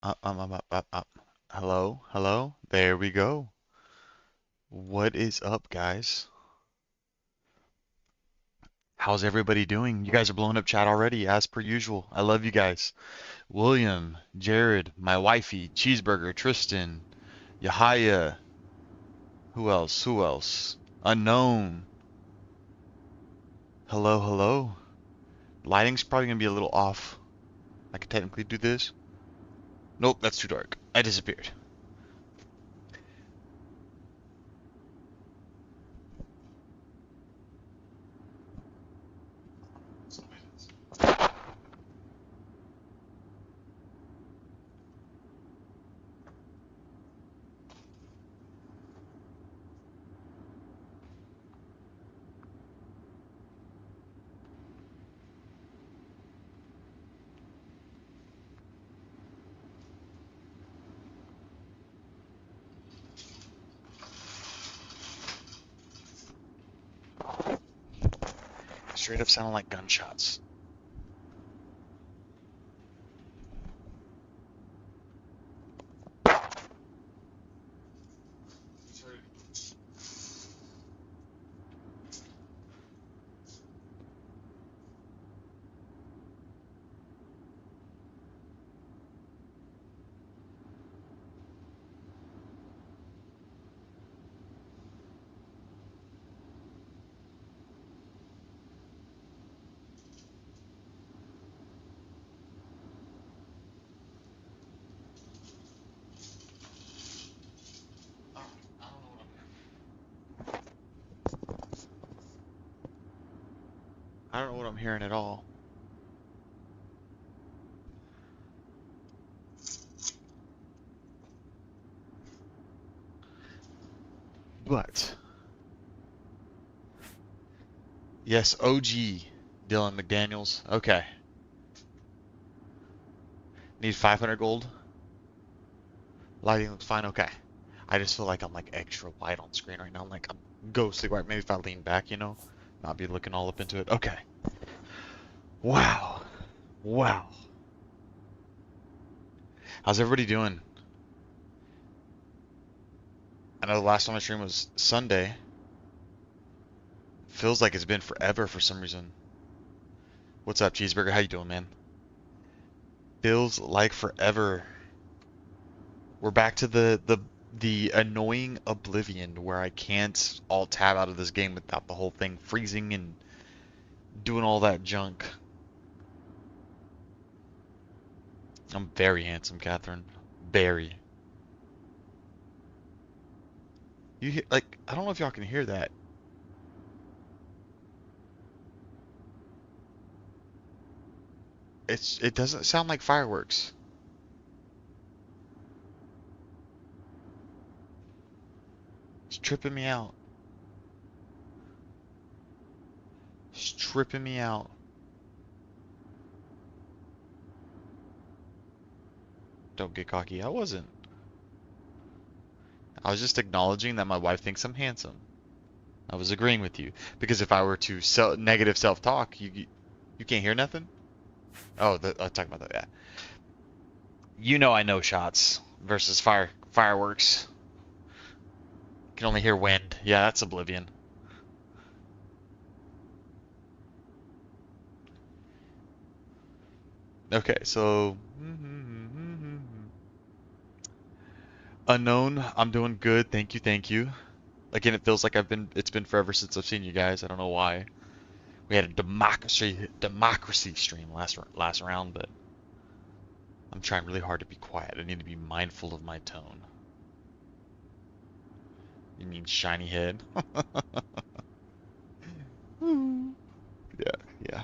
Up. Hello, hello. There we go. What is up, guys? How's everybody doing? You guys are blowing up chat already, as per usual. I love you guys. William, Jared, my wifey, Cheeseburger, Tristan, Yahaya. Who else? Who else? Unknown. Hello, hello. Lighting's probably gonna be a little off. I could technically do this. Nope, that's too dark. I disappeared. Straight up sounding like gunshots. I don't know what I'm hearing at all. But yes, OG Dylan McDaniels. Okay. Need 500 gold. Lighting looks fine. Okay. I just feel like I'm like extra wide on screen right now. I'm ghostly white. Maybe if I lean back, not be looking all up into it. Okay. Wow. Wow. How's everybody doing? I know the last time I streamed was Sunday. Feels like it's been forever for some reason. What's up, Cheeseburger? How you doing, man? Feels like forever. We're back to the annoying Oblivion where I can't alt tab out of this game without the whole thing freezing and doing all that junk. I'm very handsome, Catherine. Very. I don't know if y'all can hear that. It doesn't sound like fireworks. It's tripping me out. It's tripping me out. Don't get cocky. I wasn't. I was just acknowledging that my wife thinks I'm handsome. I was agreeing with you because if I were to negative self-talk, you can't hear nothing. Oh, I'll talk about that. Yeah. I know shots versus fireworks. Can only hear wind. Yeah, that's Oblivion. Okay, so Unknown, I'm doing good. Thank you, thank you. Again, it feels like it's been forever since I've seen you guys. I don't know why. We had a democracy stream last round, but I'm trying really hard to be quiet. I need to be mindful of my tone. You mean shiny head? Yeah, yeah.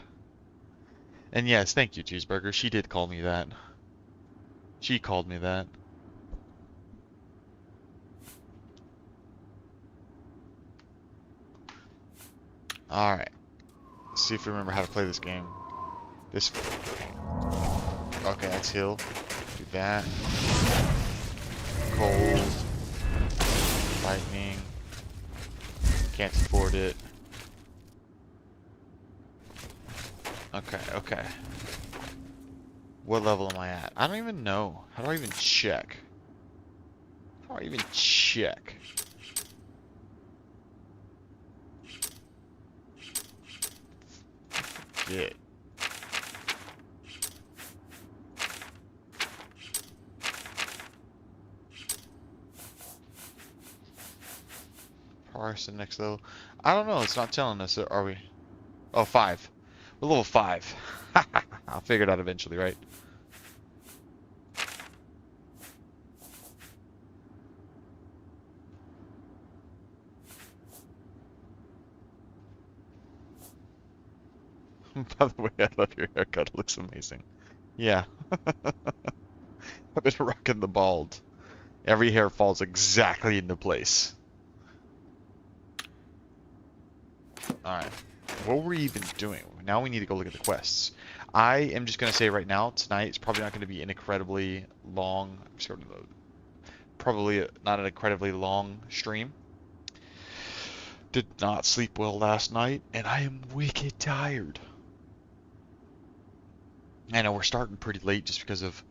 And yes, thank you, Cheeseburger. She did call me that. She called me that. Alright. Let's see if we remember how to play this game. This. Okay, that's heal. Do that. Cold. Lightning. Can't afford it. Okay, okay. What level am I at? I don't even know. How do I even check? How do I even check? Forget. Progress to the next level. I don't know. It's not telling us. Are we? Oh, 5. We're level 5. I'll figure it out eventually, right? By the way, I love your haircut. It looks amazing. Yeah. I've been rocking the bald. Every hair falls exactly into place. Alright. What were we even doing? Now we need to go look at the quests. I am just going to say right now, tonight is probably not going to be an incredibly long, probably not an incredibly long stream. Did not sleep well last night, and I am wicked tired. I know we're starting pretty late just because of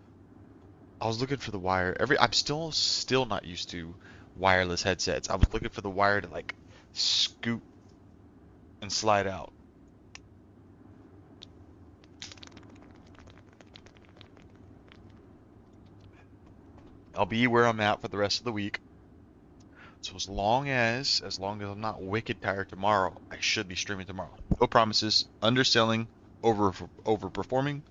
I was looking for the wire. I'm still not used to wireless headsets. I was looking for the wire to like scoop and slide out. I'll be where I'm at for the rest of the week. So as long as I'm not wicked tired tomorrow, I should be streaming tomorrow. No promises. Underselling, overperforming.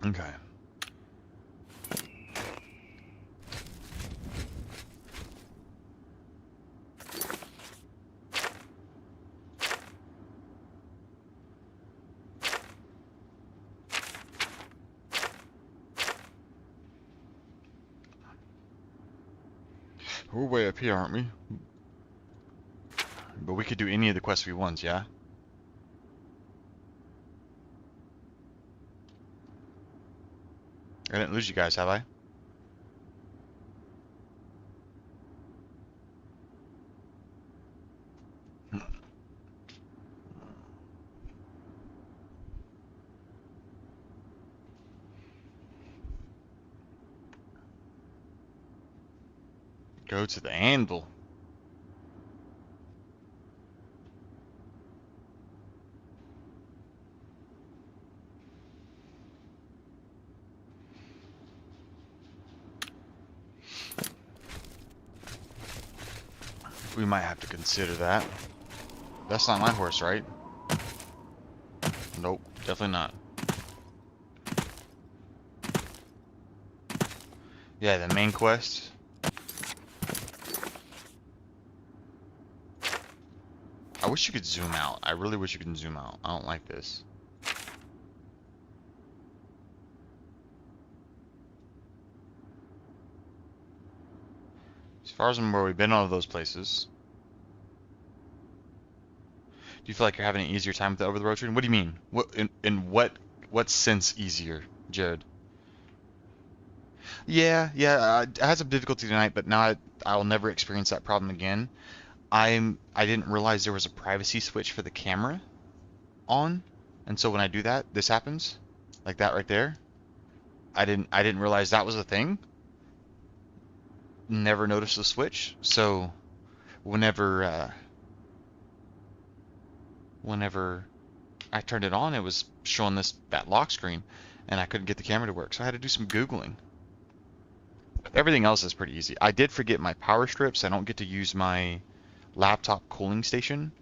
Okay. We're way up here, aren't we? But we could do any of the quests we want, yeah? I didn't lose you guys, have I? Go to the anvil. We might have to consider that. That's not my horse, right? Nope, definitely not. Yeah, the main quest. I wish you could zoom out. I really wish you could zoom out. I don't like this. As far as I'm aware, we've been all of those places. Do you feel like you're having an easier time with the over-the-road trading? What do you mean? What in what sense easier, Jared? Yeah, I had some difficulty tonight, but now I'll never experience that problem again. I didn't realize there was a privacy switch for the camera on, and so when I do that, this happens, like that right there. I didn't realize that was a thing. Never noticed the switch, so whenever I turned it on, it was showing that lock screen, and I couldn't get the camera to work, so I had to do some Googling. Everything else is pretty easy. I did forget my power strips. I don't get to use my laptop cooling station.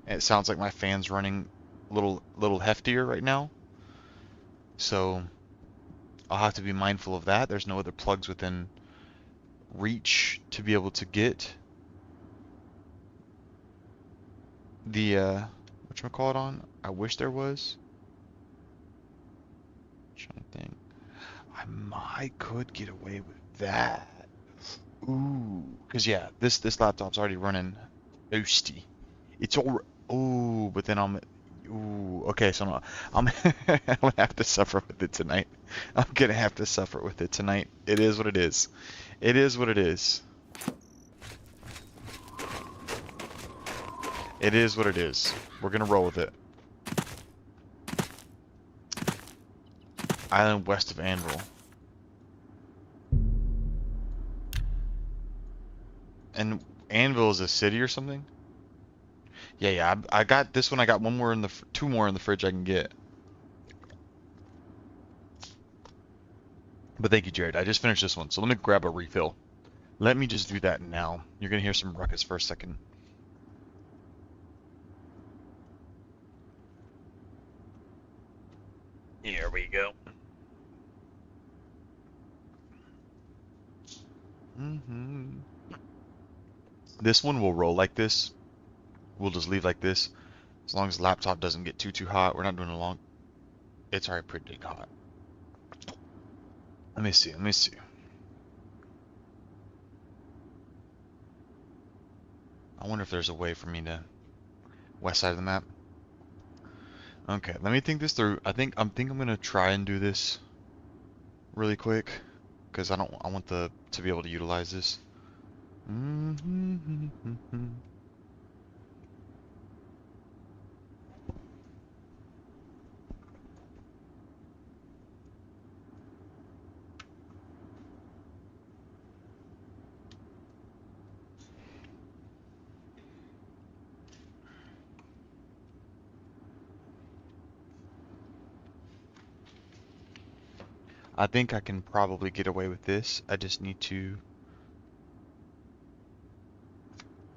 It sounds like my fan's running a little heftier right now, so I'll have to be mindful of that. There's no other plugs within reach to be able to get the whatchamacallit on. I wish there was. I'm trying to think. I could get away with that. Ooh, because yeah, this laptop's already running toasty. It's all. Ooh, but then Ooh, okay, so I'm I'm gonna have to suffer with it tonight. I'm gonna have to suffer with it tonight. It is what it is. It is what it is. It is what it is. We're gonna roll with it. Island west of Anvil. And Anvil is a city or something? Yeah. I got this one. I got one more in the two more in the fridge I can get. But thank you, Jared. I just finished this one, so let me grab a refill. Let me just do that now. You're gonna hear some ruckus for a second. Here we go. This one will roll like this. We'll just leave like this. As long as the laptop doesn't get too hot. We're not doing a long... It's already pretty hot. Let me see. I wonder if there's a way for me to... West side of the map. Okay, let me think this through. I think I'm gonna try and do this really quick. Because I want to be able to utilize this. I think I can probably get away with this. I just need to...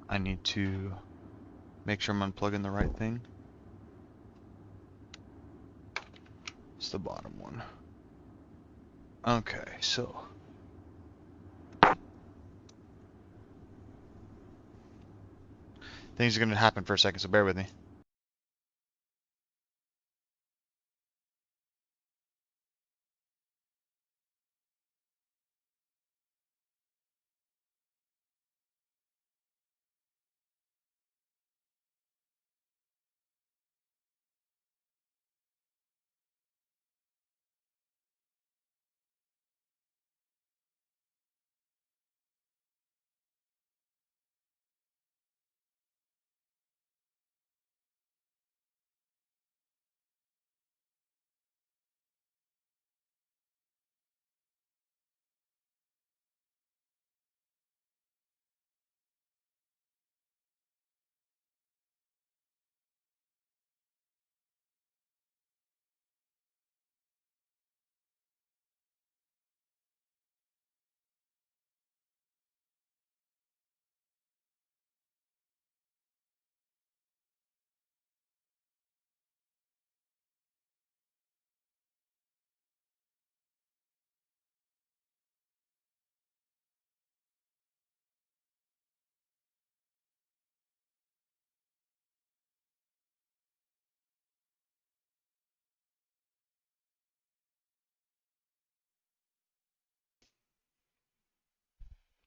I need to make sure I'm unplugging the right thing. It's the bottom one. Okay, so... Things are going to happen for a second, so bear with me.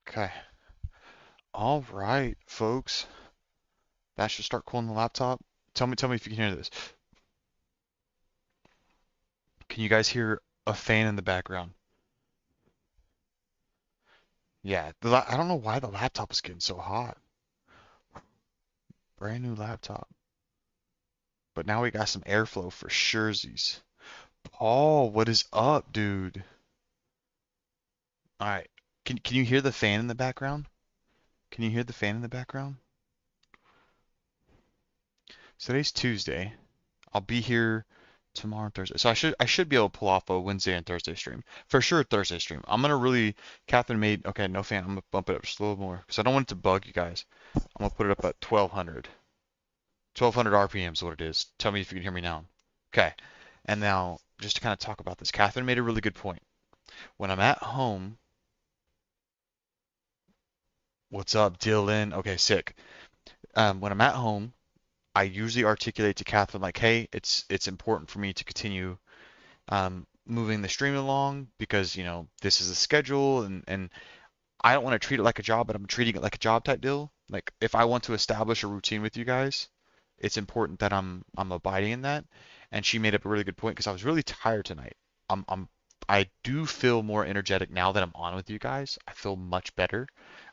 Okay. All right, folks. That should start cooling the laptop. Tell me if you can hear this. Can you guys hear a fan in the background? Yeah, I don't know why the laptop is getting so hot. Brand new laptop. But now we got some airflow for surezies. Paul, what is up, dude? All right. Can you hear the fan in the background? Can you hear the fan in the background? So today's Tuesday. I'll be here tomorrow and Thursday. So I should be able to pull off a Wednesday and Thursday stream. For sure Thursday stream. I'm gonna really Catherine made okay, no fan. I'm gonna bump it up just a little more because I don't want it to bug you guys. I'm gonna put it up at 1200. 1200 RPM is what it is. Tell me if you can hear me now. Okay. And now just to kind of talk about this, Catherine made a really good point. When I'm at home, what's up, Dylan? Okay, sick. When I'm at home, I usually articulate to Catherine like, hey, it's important for me to continue moving the stream along because, you know, this is a schedule and I don't want to treat it like a job, but I'm treating it like a job type deal. Like if I want to establish a routine with you guys, it's important that I'm abiding in that. And she made up a really good point because I was really tired tonight. I'm I do feel more energetic now that I'm on with you guys. I feel much better.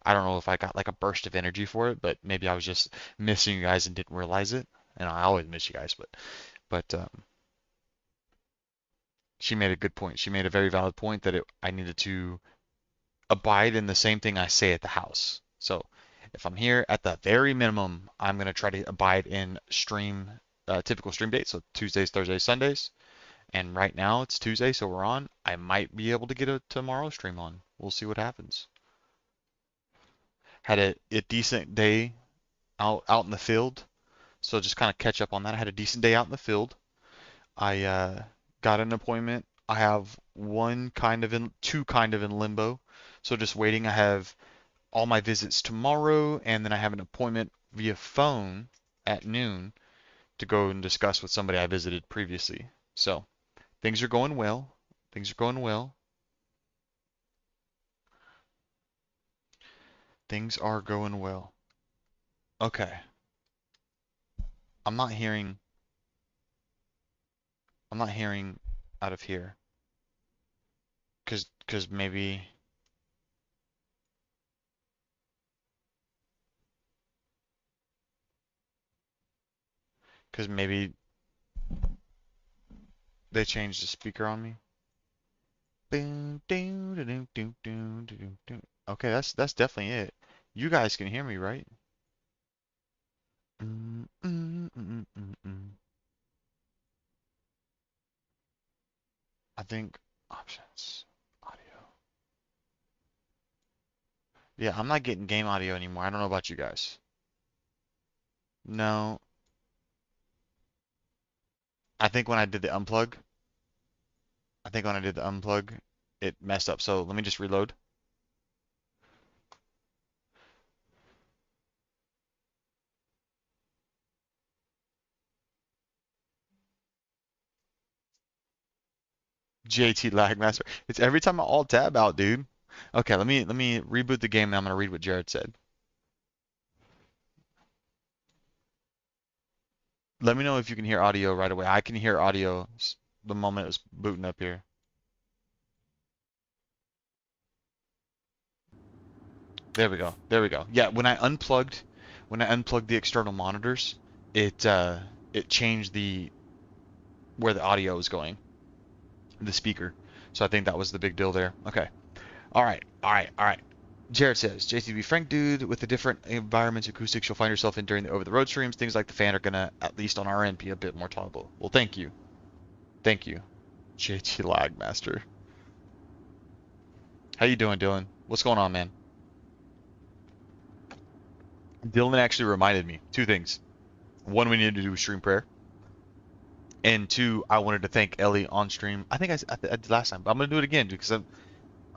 I don't know if I got like a burst of energy for it, but maybe I was just missing you guys and didn't realize it. And I always miss you guys, but she made a good point. She made a very valid point that I needed to abide in the same thing I say at the house. So if I'm here at the very minimum, I'm gonna try to abide in stream typical stream dates, so Tuesdays, Thursdays, Sundays. And right now it's Tuesday, so we're on. I might be able to get a tomorrow stream on. We'll see what happens. Had a decent day out in the field, so just kind of catch up on that. I had a decent day out in the field. I got an appointment. I have two kind of in limbo. So just waiting. I have all my visits tomorrow, and then I have an appointment via phone at noon to go and discuss with somebody I visited previously. So things are going well. Things are going well. Things are going well. Okay. I'm not hearing I'm not hearing out of here. Cause maybe they changed the speaker on me. Okay, that's definitely it. You guys can hear me, right? I think options, audio. Yeah, I'm not getting game audio anymore. I don't know about you guys. No, I think when I did the unplug, it messed up. So let me just reload. JT Lagmaster. It's every time I alt tab out, dude. Okay, let me reboot the game and I'm gonna read what Jared said. Let me know if you can hear audio right away. I can hear audio the moment it was booting up here. There we go. There we go. Yeah, when I unplugged the external monitors, it changed the where the audio was going, the speaker. So I think that was the big deal there. Okay. All right. All right. All right. Jared says, JTB Frank dude, with the different environments acoustics you'll find yourself in during the over-the-road streams, things like the fan are gonna, at least on our end, be a bit more tolerable. Well, thank you. Thank you. JT Lagmaster. How you doing, Dylan? What's going on, man? Dylan actually reminded me two things. One, we needed to do a stream prayer. And two, I wanted to thank Ellie on stream. I think I did last time, but I'm gonna do it again because I'm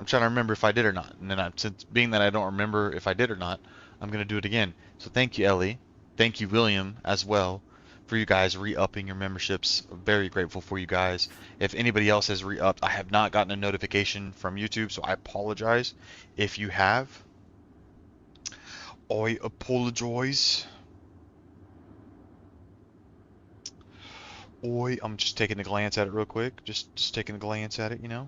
trying to remember if I did or not. And then since being that I don't remember if I did or not, I'm gonna do it again. So thank you, Ellie. Thank you, William, as well, for you guys re-upping your memberships. Very grateful for you guys. If anybody else has re-upped, I have not gotten a notification from YouTube, so I apologize if you have. I apologize. I'm just taking a glance at it real quick. Just taking a glance at it, you know.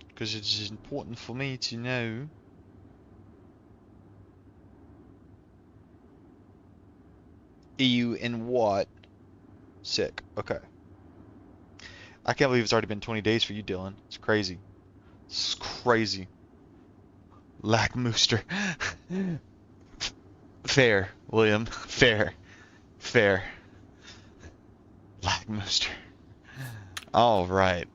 Because it's important for me to know. EU in what? Sick. Okay. I can't believe it's already been 20 days for you, Dylan. It's crazy. It's crazy. Lackmooster. Fair, William. Fair. Fair. Lackmooster. All right.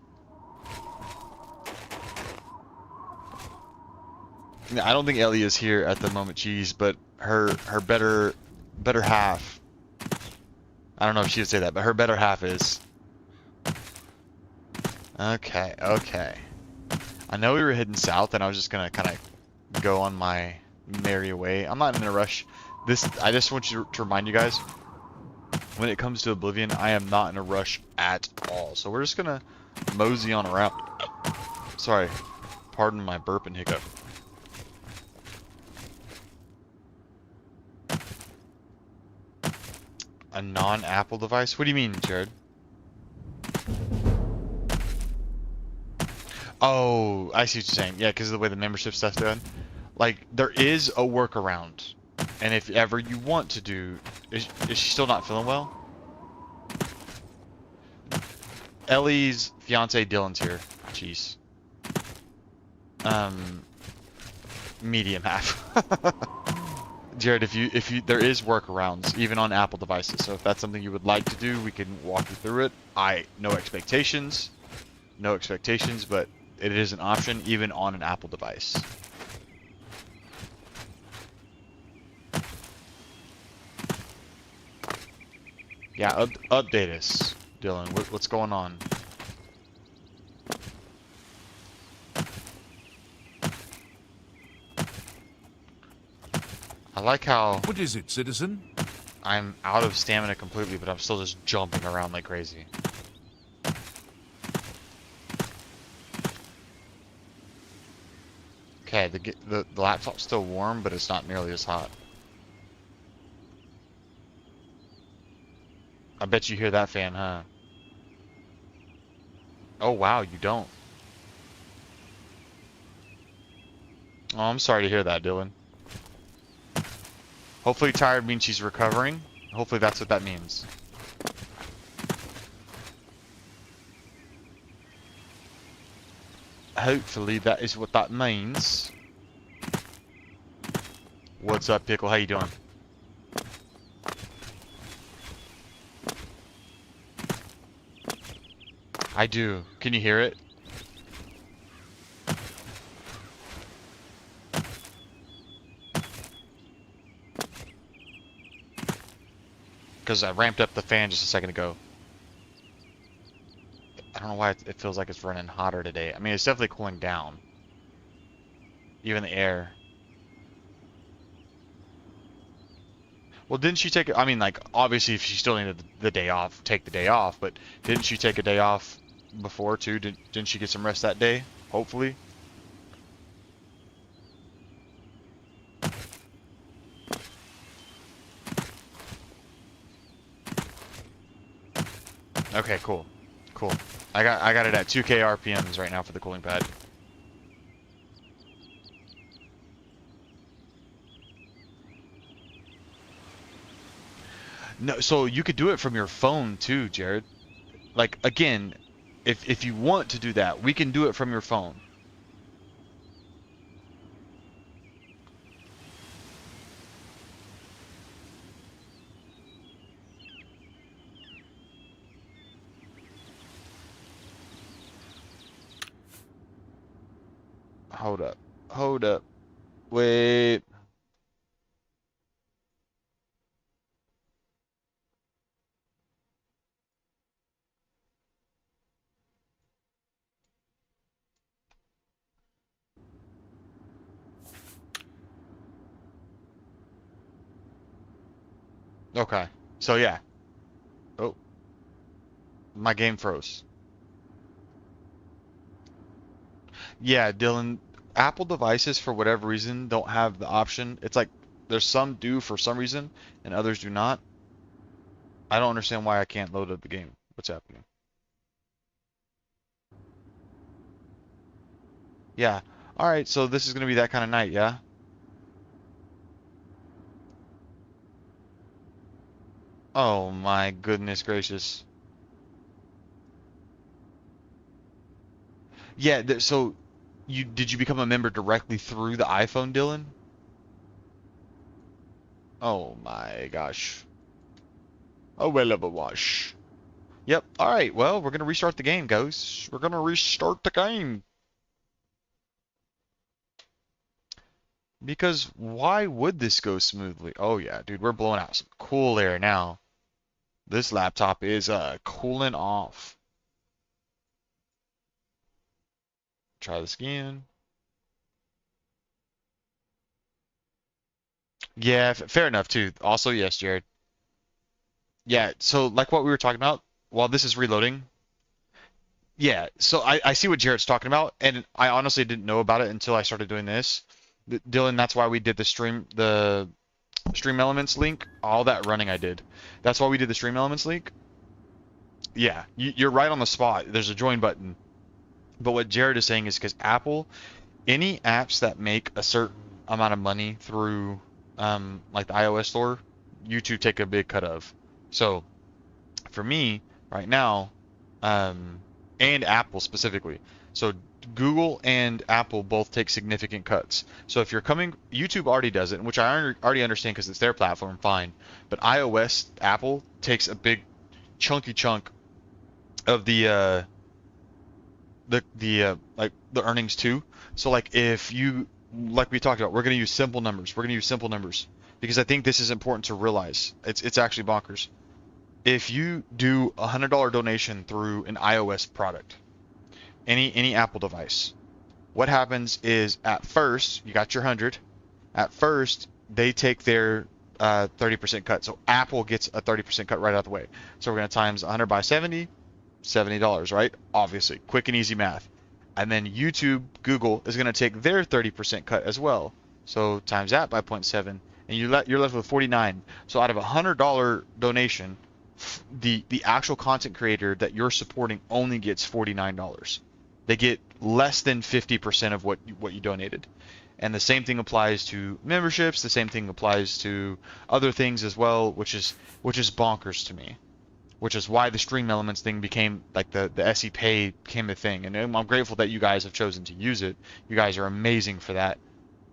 I don't think Ellie is here at the moment, cheese, but her better half. I don't know if she would say that, but her better half is. Okay, okay. I know we were heading south, and I was just gonna kind of go on my merry way. I'm not in a rush. I just want to remind you guys, when it comes to Oblivion, I am not in a rush at all. So we're just gonna mosey on around. Sorry, pardon my burp and hiccup. A non-Apple device? What do you mean, Jared? Oh, I see what you're saying. Yeah, because of the way the membership stuff's done. Like, there is a workaround. And if ever you want to do... Is she still not feeling well? Ellie's fiance Dylan's here. Jeez. Medium half. Jared, if you there is workarounds even on Apple devices. So if that's something you would like to do, we can walk you through it. No expectations, but it is an option even on an Apple device. Yeah, update us, Dylan. What's going on? I like how... What is it, citizen? I'm out of stamina completely, but I'm still just jumping around like crazy. Okay, the laptop's still warm, but it's not nearly as hot. I bet you hear that fan, huh? Oh wow, you don't. Oh, I'm sorry to hear that, Dylan. Hopefully tired means she's recovering. Hopefully that's what that means. Hopefully that is what that means. What's up, Pickle? How you doing? I do. Can you hear it? Because I ramped up the fan just a second ago. I don't know why it feels like it's running hotter today. I mean, it's definitely cooling down. Even the air. Well, didn't she take... I mean, like, obviously, if she still needed the day off, take the day off. But didn't she take a day off before, too? Didn't she get some rest that day? Hopefully. Okay, cool. Cool. I got it at 2K RPMs right now for the cooling pad. No, so you could do it from your phone too, Jared. Like, again, if you want to do that, we can do it from your phone. Hold up. Hold up. Wait. Okay. So yeah. Oh, my game froze. Yeah, Dylan, Apple devices for whatever reason don't have the option. It's like there's some do for some reason and others do not. I don't understand why I can't load up the game. What's happening? Yeah. All right, so this is gonna be that kind of night, yeah? Oh my goodness gracious. Yeah, so did you become a member directly through the iPhone, Dylan? Oh my gosh. Oh well of a wash. Yep. All right. Well, we're gonna restart the game, guys. We're gonna restart the game. Because why would this go smoothly? Oh yeah, dude, we're blowing out some cool air now. This laptop is cooling off. Try this again. Yeah, fair enough too. Also, yes, Jared. Yeah, so like what we were talking about, while this is reloading, yeah, so I see what Jared's talking about, and I honestly didn't know about it until I started doing this. Dylan, that's why we did the Stream Elements link, all that running I did. That's why we did the Stream Elements link. Yeah, you're right on the spot. There's a join button. But what Jared is saying is because Apple, any apps that make a certain amount of money through like the iOS store, YouTube take a big cut of. So for me right now, and Apple specifically. So Google and Apple both take significant cuts. So if you're coming, YouTube already does it, which I already understand because it's their platform, fine. But iOS, Apple takes a big chunky chunk of the like the earnings too. So like if you, like we talked about, we're going to use simple numbers. We're going to use simple numbers because I think this is important to realize. It's actually bonkers. If you do a $100 donation through an iOS product, any Apple device, what happens is at first you got your 100. At first they take their 30% cut. So Apple gets a 30% cut right out of the way. So we're going to times 100 by 70, $70, right? Obviously, quick and easy math. And then YouTube, Google is going to take their 30% cut as well. So times that by 0.7, and you're left with 49. So out of a $100 donation, the actual content creator that you're supporting only gets $49. They get less than 50% of what you donated. And the same thing applies to memberships. The same thing applies to other things as well, which is bonkers to me. Which is why the Stream Elements thing became, like the SE Pay became a thing. And I'm grateful that you guys have chosen to use it. You guys are amazing for that.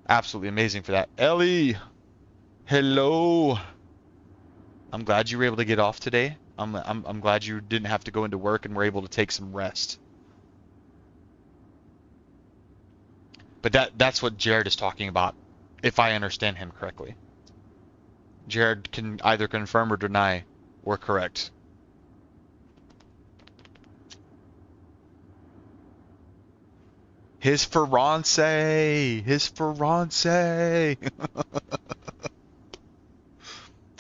Absolutely amazing for that. Ellie, hello. I'm glad you were able to get off today. I'm glad you didn't have to go into work and were able to take some rest. But that's what Jared is talking about, if I understand him correctly. Jared can either confirm or deny we're correct. His fiancé! His fiancé!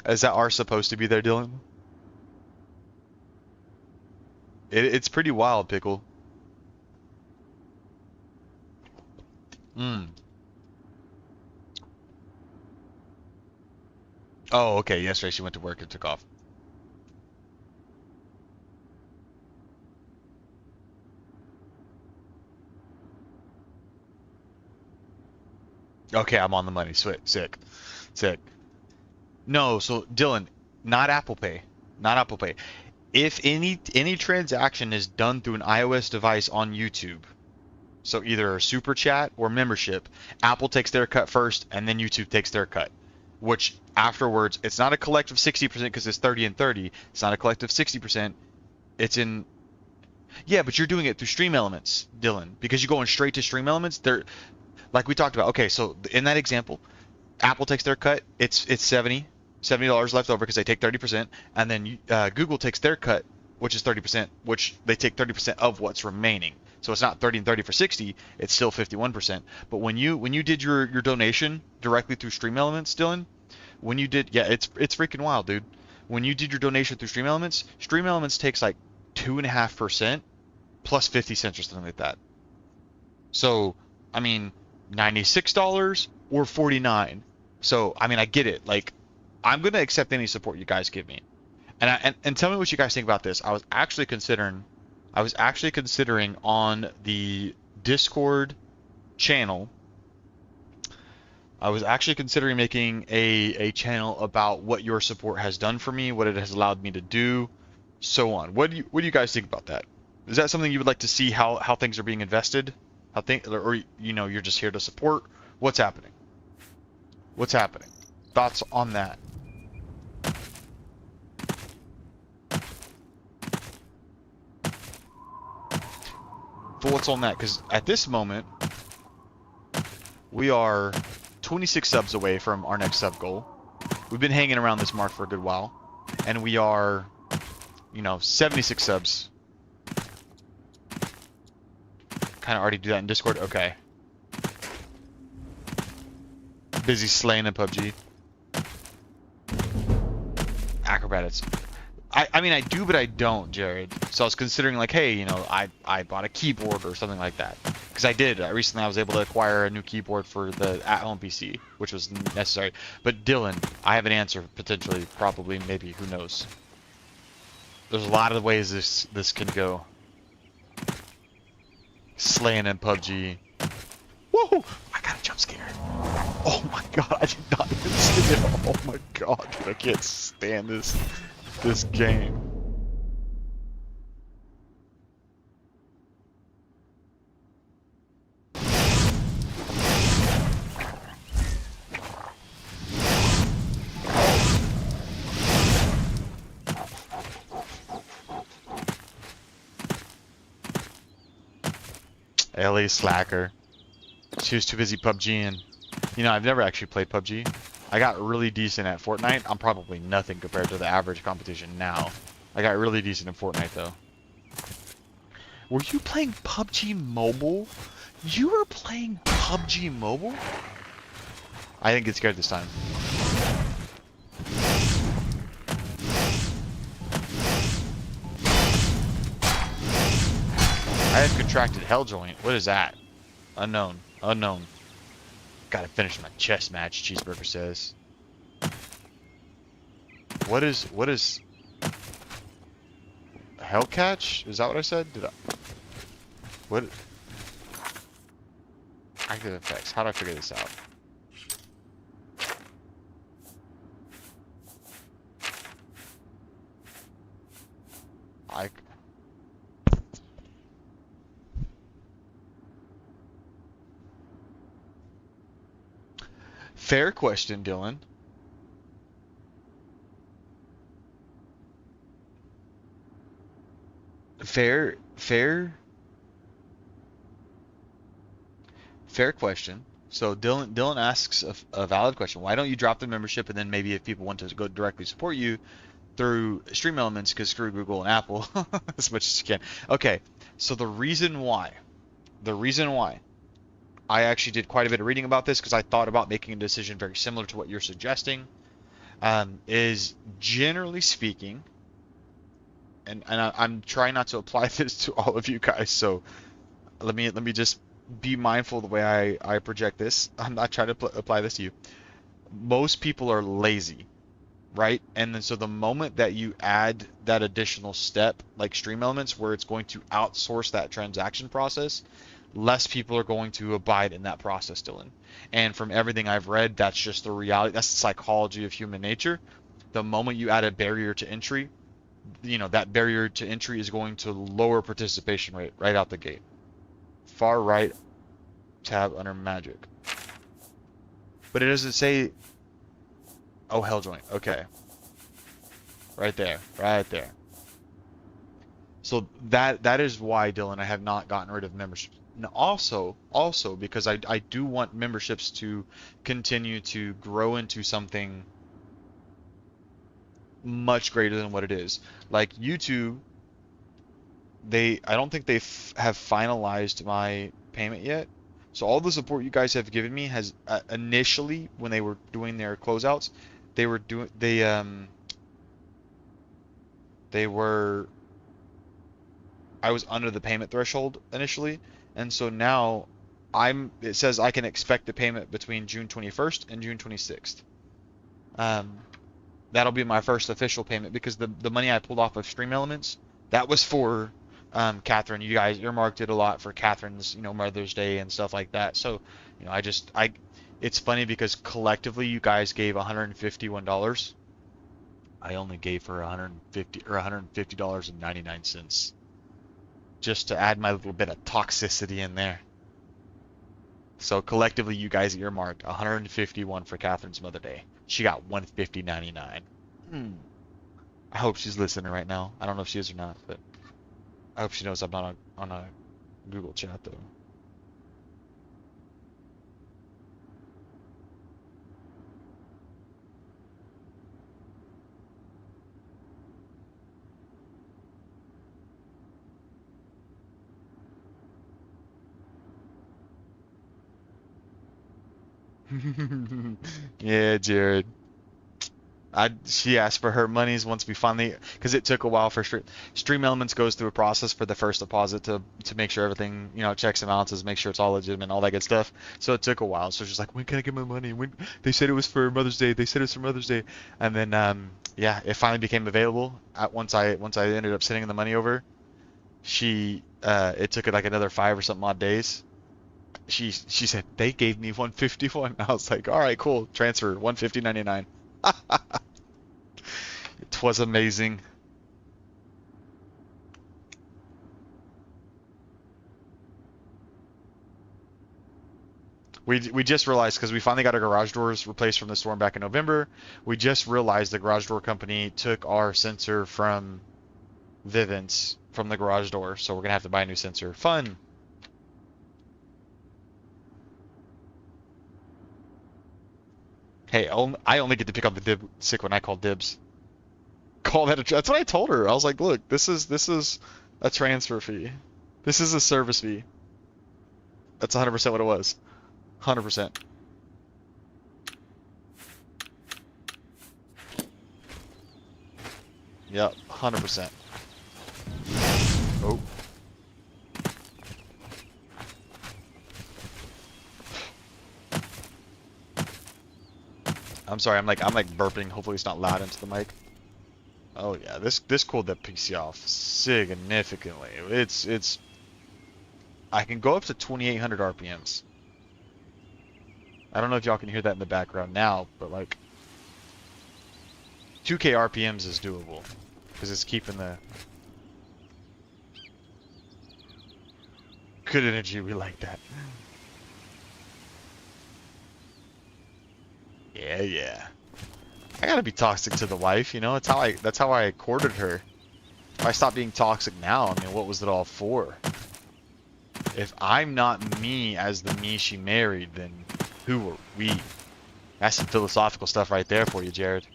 Is that R supposed to be there, Dylan? It's pretty wild, Pickle. Oh, okay. Yesterday she went to work and took off. Okay, I'm on the money. Sick. Sick. No, so Dylan, not Apple Pay. Not Apple Pay. If any transaction is done through an iOS device on YouTube, so either a super chat or membership, Apple takes their cut first and then YouTube takes their cut. Which afterwards, it's not a collective 60% because it's 30 and 30. It's not a collective 60%. It's in. Yeah, but you're doing it through Stream Elements, Dylan, because you're going straight to Stream Elements. They're like we talked about. Okay, so in that example, Apple takes their cut. It's $70 left over because they take 30%, and then Google takes their cut, which is 30%, which they take 30% of what's remaining. So it's not 30 and 30 for 60. It's still 51%. But when you did your donation directly through Stream Elements, Dylan, when you did, yeah, it's freaking wild, dude. When you did your donation through Stream Elements takes like 2.5% plus 50 cents or something like that. So I mean, $96 or 49. So I mean, I get it. Like, I'm gonna accept any support you guys give me, and tell me what you guys think about this. I was actually considering on the Discord channel. I was actually considering making a channel about what your support has done for me, what it has allowed me to do, so on. What do you guys think about that? Is that something you would like to see how things are being invested? Or you're just here to support? What's happening? What's happening? Thoughts on that? Thoughts on that? Because at this moment, we are 26 subs away from our next sub goal. We've been hanging around this mark for a good while, and we are, 76 subs. Kind of already do that in Discord. Okay. Busy slaying in PUBG. Acrobatics. I mean, I do, but I don't, Jared. So I was considering, like, hey, I bought a keyboard or something like that. Because I did. Recently, I was able to acquire a new keyboard for the at-home PC, which was necessary. But Dylan, I have an answer, potentially, probably, maybe, who knows. There's a lot of ways this can go. Slaying in PUBG. Whoa! I got a jump scare. Oh my god, I did not even see it. Oh my god, dude, I can't stand this game. Ellie slacker. She was too busy PUBGing. You know, I've never actually played PUBG. I got really decent at Fortnite. I'm probably nothing compared to the average competition now. I got really decent in Fortnite though. Were you playing PUBG Mobile? You were playing PUBG Mobile? I didn't get scared this time. I have contracted hell joint. What is that? Unknown. Unknown. Gotta finish my chess match, Cheeseburger says. What is Hellcatch? Is that what I said? Did I what active effects? How do I figure this out? Fair question, Dylan. Fair question. So Dylan asks a valid question. Why don't you drop the membership and then maybe if people want to go directly support you through Stream Elements, because screw Google and Apple as much as you can. Okay, so the reason why I actually did quite a bit of reading about this because I thought about making a decision very similar to what you're suggesting, is generally speaking, and I'm trying not to apply this to all of you guys, so let me just be mindful of the way I project this. I'm not trying to apply this to you. Most people are lazy, right? And then so the moment that you add that additional step, like Stream Elements, where it's going to outsource that transaction process, less people are going to abide in that process, Dylan. And from everything I've read, that's just the reality. That's the psychology of human nature. The moment you add a barrier to entry, you know, that barrier to entry is going to lower participation rate right out the gate. Far right tab under magic. But it doesn't say, oh, hell joint. Okay. Right there. Right there. So that is why, Dylan, I have not gotten rid of membership. And also because I do want memberships to continue to grow into something much greater than what it is. Like YouTube, I don't think they have finalized my payment yet. So all the support you guys have given me has initially, when they were doing their closeouts, they were I was under the payment threshold initially, and so now it says I can expect the payment between June 21st and June 26th. That'll be my first official payment because the money I pulled off of Stream Elements, that was for Catherine. You guys earmarked it a lot for Catherine's, you know, Mother's Day and stuff like that. So, you know, it's funny because collectively you guys gave $151. I only gave her $150.99 just to add my little bit of toxicity in there. So collectively you guys earmarked $151 for Catherine's Mother Day. She got $150.99. I hope she's listening right now. I don't know if she is or not, but I hope she knows I'm not on a Google chat though. Yeah, Jared. She asked for her monies once we finally, because it took a while for Stream Elements goes through a process for the first deposit to make sure everything, you know, checks and balances, make sure it's all legitimate, all that good stuff. So it took a while. So she's like, when can I get my money? When they said it was for Mother's Day, they said it's for Mother's Day, and then yeah, it finally became available. Once I ended up sending the money over, It took it like another 5 or something odd days. She said they gave me 151. I was like, all right, cool, transfer 150.99. It was amazing. We just realized because we finally got our garage doors replaced from the storm back in November. We just realized the garage door company took our sensor from Vivint's from the garage door, so we're gonna have to buy a new sensor. Fun. Hey, I only get to pick up the dib sick when I call dibs. Call that that's what I told her. I was like, look, this is a transfer fee. This is a service fee. That's 100% what it was. 100%. Yep, 100%. Oh. I'm sorry, I'm like burping. Hopefully it's not loud into the mic. Oh yeah, this cooled that PC off significantly. It's I can go up to 2800 RPMs. I don't know if y'all can hear that in the background now, but like 2K RPMs is doable because it's keeping the good energy. We like that. Yeah, yeah. I gotta be toxic to the wife, you know. That's how I courted her. If I stop being toxic now, I mean, what was it all for? If I'm not me as the me she married, then who are we? That's some philosophical stuff right there for you, Jared.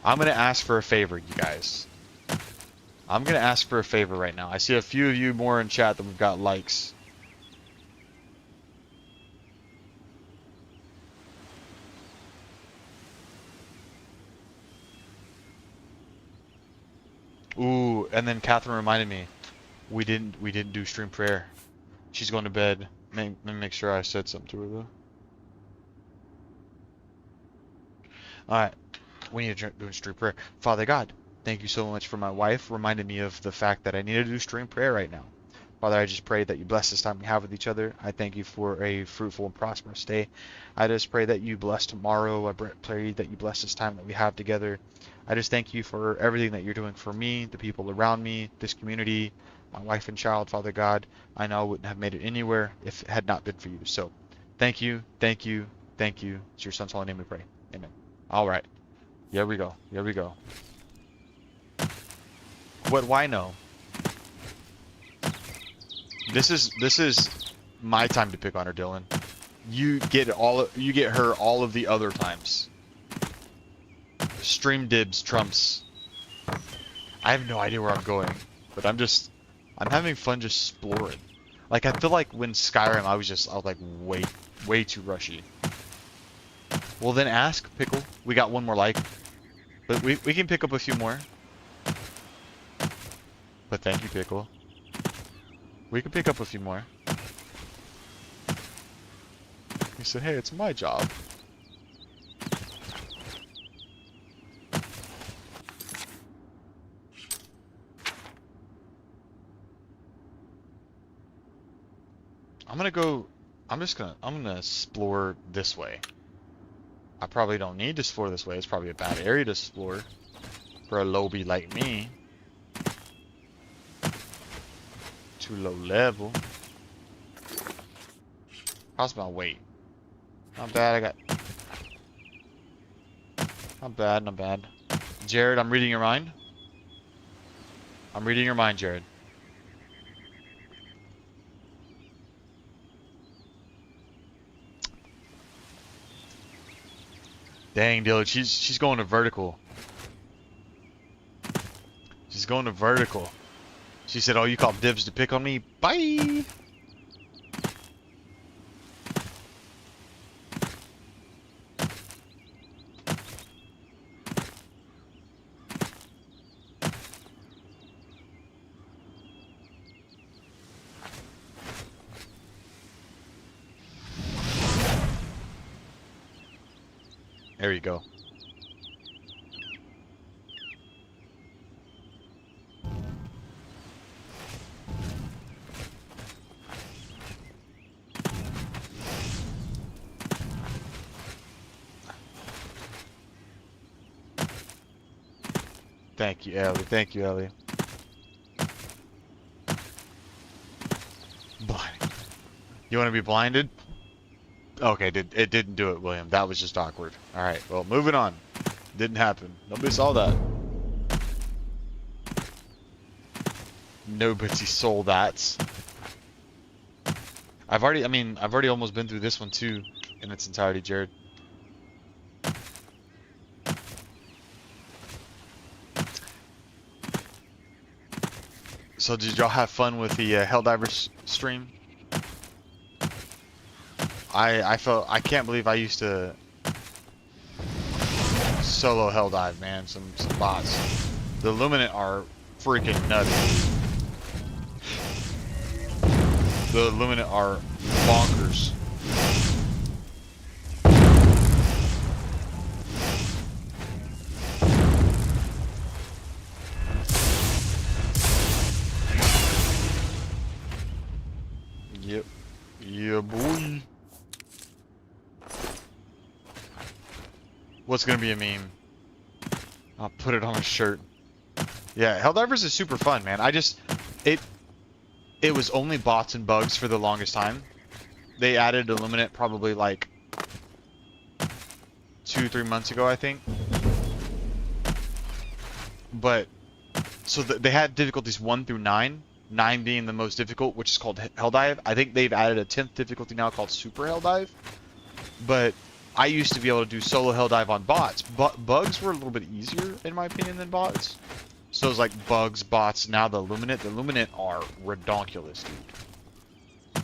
I'm gonna ask for a favor, you guys. I'm gonna ask for a favor right now. I see a few of you more in chat than we've got likes. Ooh, and then Catherine reminded me, we didn't do stream prayer. She's going to bed. Let me make sure I said something to her though. All right, we need to do stream prayer. Father God, thank you so much for my wife. Reminded me of the fact that I need to do stream prayer right now. Father, I just pray that you bless this time we have with each other. I thank you for a fruitful and prosperous day. I just pray that you bless tomorrow. I pray that you bless this time that we have together. I just thank you for everything that you're doing for me, the people around me, this community, my wife and child, Father God. I know I wouldn't have made it anywhere if it had not been for you. So thank you, thank you, thank you. It's your son's holy name we pray. Amen. All right. Here we go. Here we go. What do I know? This is my time to pick on her, Dylan. You get her all of the other times. Stream dibs trumps. I have no idea where I'm going, but I'm having fun just exploring. Like I feel like when Skyrim I was like way too rushy. Well then ask Pickle. We got one more like. But we can pick up a few more. But thank you, Pickle. We can pick up a few more. He said, hey, it's my job. I'm gonna explore this way. I probably don't need to explore this way. It's probably a bad area to explore for a lowbie like me. Too low level. How's my weight? Not bad. Not bad, not bad. Jared, I'm reading your mind. I'm reading your mind, Jared. Dang, Dylan, she's going to vertical. She's going to vertical. She said, oh, you call dibs to pick on me? Bye! There you go. Thank you, Ellie. Thank you, Ellie. Blind. You want to be blinded? Okay, it didn't do it, William. That was just awkward. All right, well, moving on. Didn't happen. Nobody saw that. Nobody saw that. I've already almost been through this one too, in its entirety, Jared. So did y'all have fun with the Helldivers stream? I can't believe I used to solo Helldive, man. Some bots. The Luminant are freaking nutty. The Luminant are bonkers. Yep. Yeah, boy. What's gonna be a meme? I'll put it on a shirt. Yeah, Helldivers is super fun, man. It was only bots and bugs for the longest time. They added Illuminate probably like 2-3 months ago, I think. But so they had difficulties 1 through 9. 9 being the most difficult, which is called Helldive. I think they've added a 10th difficulty now called Super Helldive. But I used to be able to do solo Helldive on bots. But bugs were a little bit easier, in my opinion, than bots. So it's like bugs, bots, now the Luminant. The Luminant are redonkulous, dude.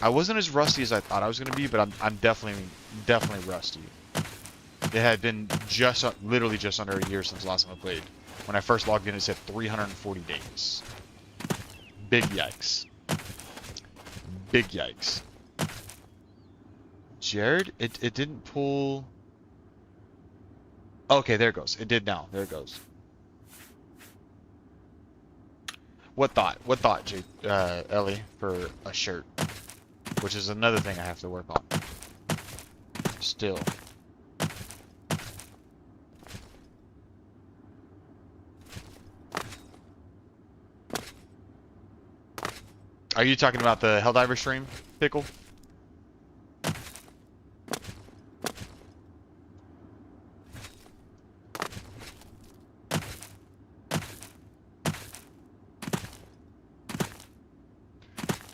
I wasn't as rusty as I thought I was going to be, but I'm definitely rusty. It had been literally just under a year since the last time I played. When I first logged in, it said 340 days. Big yikes. Big yikes. Jared, it didn't pull. Okay, there it goes. It did now. There it goes. What thought, Ellie, for a shirt? Which is another thing I have to work on. Still. Are you talking about the Helldiver stream, Pickle?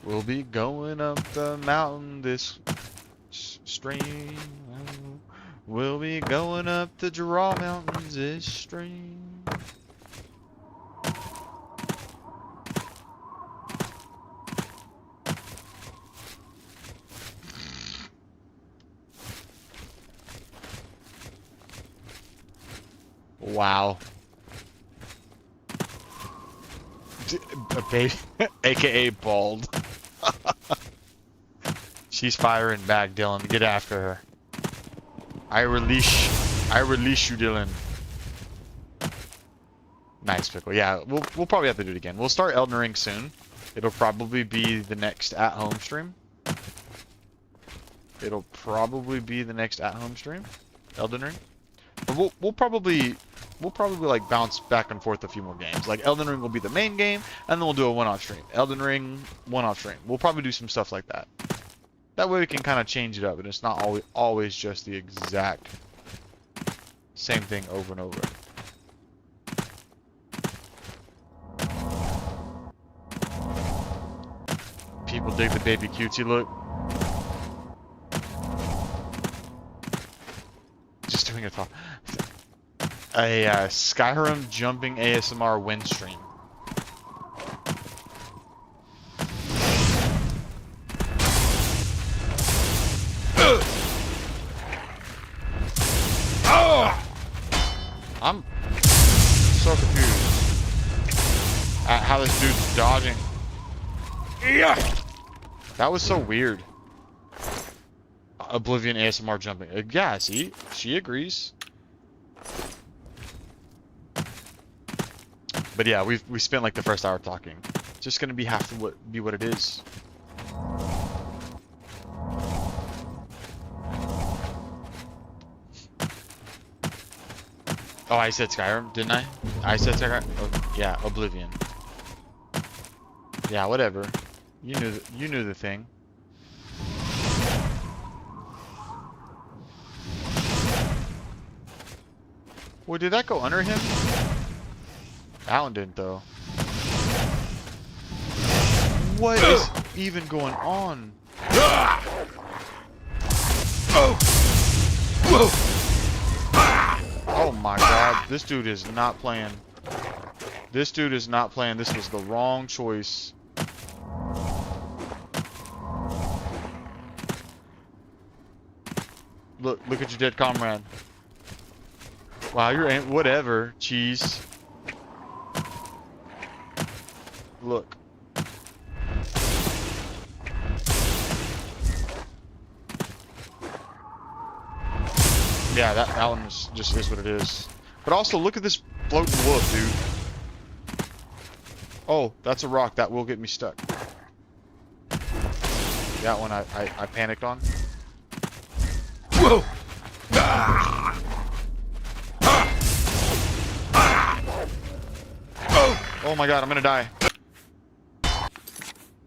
We'll be going up the mountain this stream. We'll be going up the Draw Mountains this stream. Wow. A baby, aka bald. She's firing back, Dylan. Get after her. I release you, Dylan. Nice, Pickle. Yeah, we'll probably have to do it again. We'll start Elden Ring soon. It'll probably be the next at-home stream. Elden Ring. But we'll probably like bounce back and forth a few more games. Like Elden Ring will be the main game, and then we'll do a one-off stream. Elden Ring, one-off stream. We'll probably do some stuff like that. That way we can kind of change it up, and it's not always just the exact same thing over and over. People dig the baby cutesy look. Just doing a talk. A Skyrim jumping ASMR win stream. I'm so confused at how this dude's dodging. Yeah, that was so weird. Oblivion ASMR jumping. Yeah, see, she agrees. But yeah, we spent like the first hour talking. It's just gonna be be what it is. Oh, I said Skyrim, didn't I? I said Skyrim. Oh, yeah, Oblivion. Yeah, whatever. You knew the thing. Well, did that go under him? That one didn't, though. What is even going on? Oh my god, this dude is not playing. This dude is not playing. This was the wrong choice. Look at your dead comrade. Wow, you're whatever, cheese. Look. Yeah, that one is just is what it is. But also, look at this floating wolf, dude. Oh, that's a rock. That will get me stuck. That one I panicked on. Whoa! Oh my god, I'm gonna die.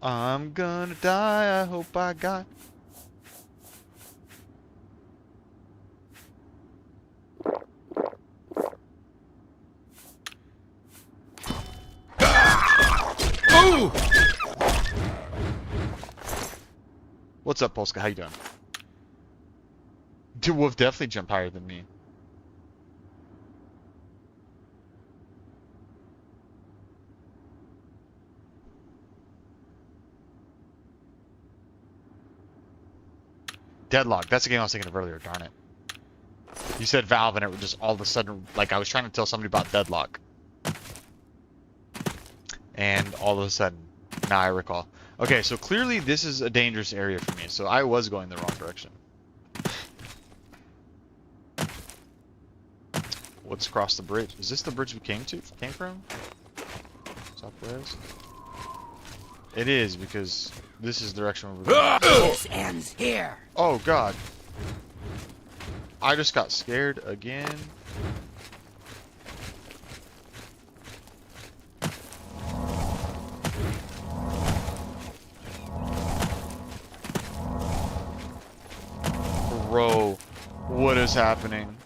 I'm gonna die. I hope I got. Ooh! What's up, Polska? How you doing? Dude, Wolf definitely jumped higher than me. Deadlock. That's the game I was thinking of earlier. Darn it. You said Valve, and it was just all of a sudden, like I was trying to tell somebody about Deadlock. And all of a sudden, now I recall. Okay, so clearly this is a dangerous area for me, so I was going the wrong direction. What's across the bridge? Is this the bridge we came from? Southwest? It is, because this is the direction we're going. This ends here. Oh god. I just got scared again. Bro, what is happening?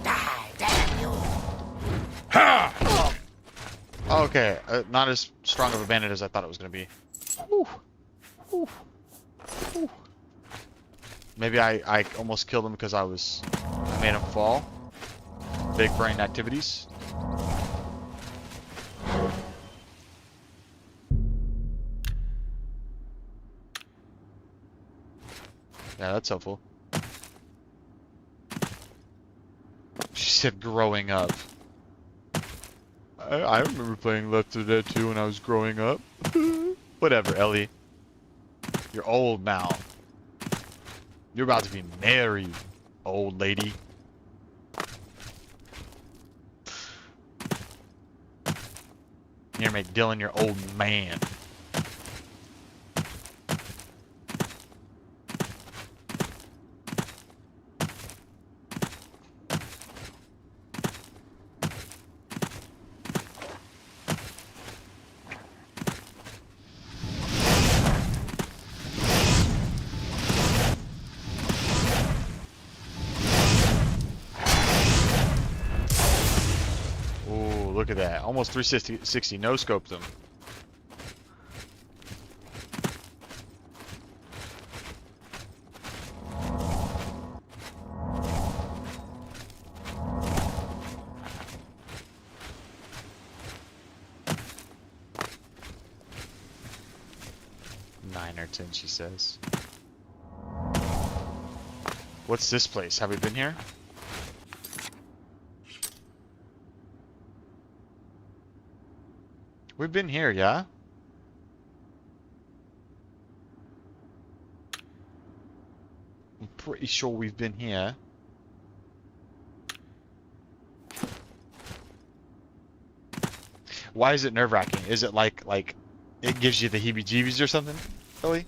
Die, damn you. Ha! Okay, not as strong of a bandit as I thought it was going to be. Whew. Whew. Whew. Maybe I almost killed him because I made him fall. Big brain activities. Yeah, that's helpful. She said growing up. I remember playing Left 4 Dead 2 when I was growing up. Whatever, Ellie. You're old now. You're about to be married, old lady. You're gonna make Dylan your old man. Look at that. Almost 360 no-scoped them. Nine or 10, she says. What's this place? Have we been here? We've been here, yeah? I'm pretty sure we've been here. Why is it nerve-wracking? Is it like it gives you the heebie-jeebies or something? Really?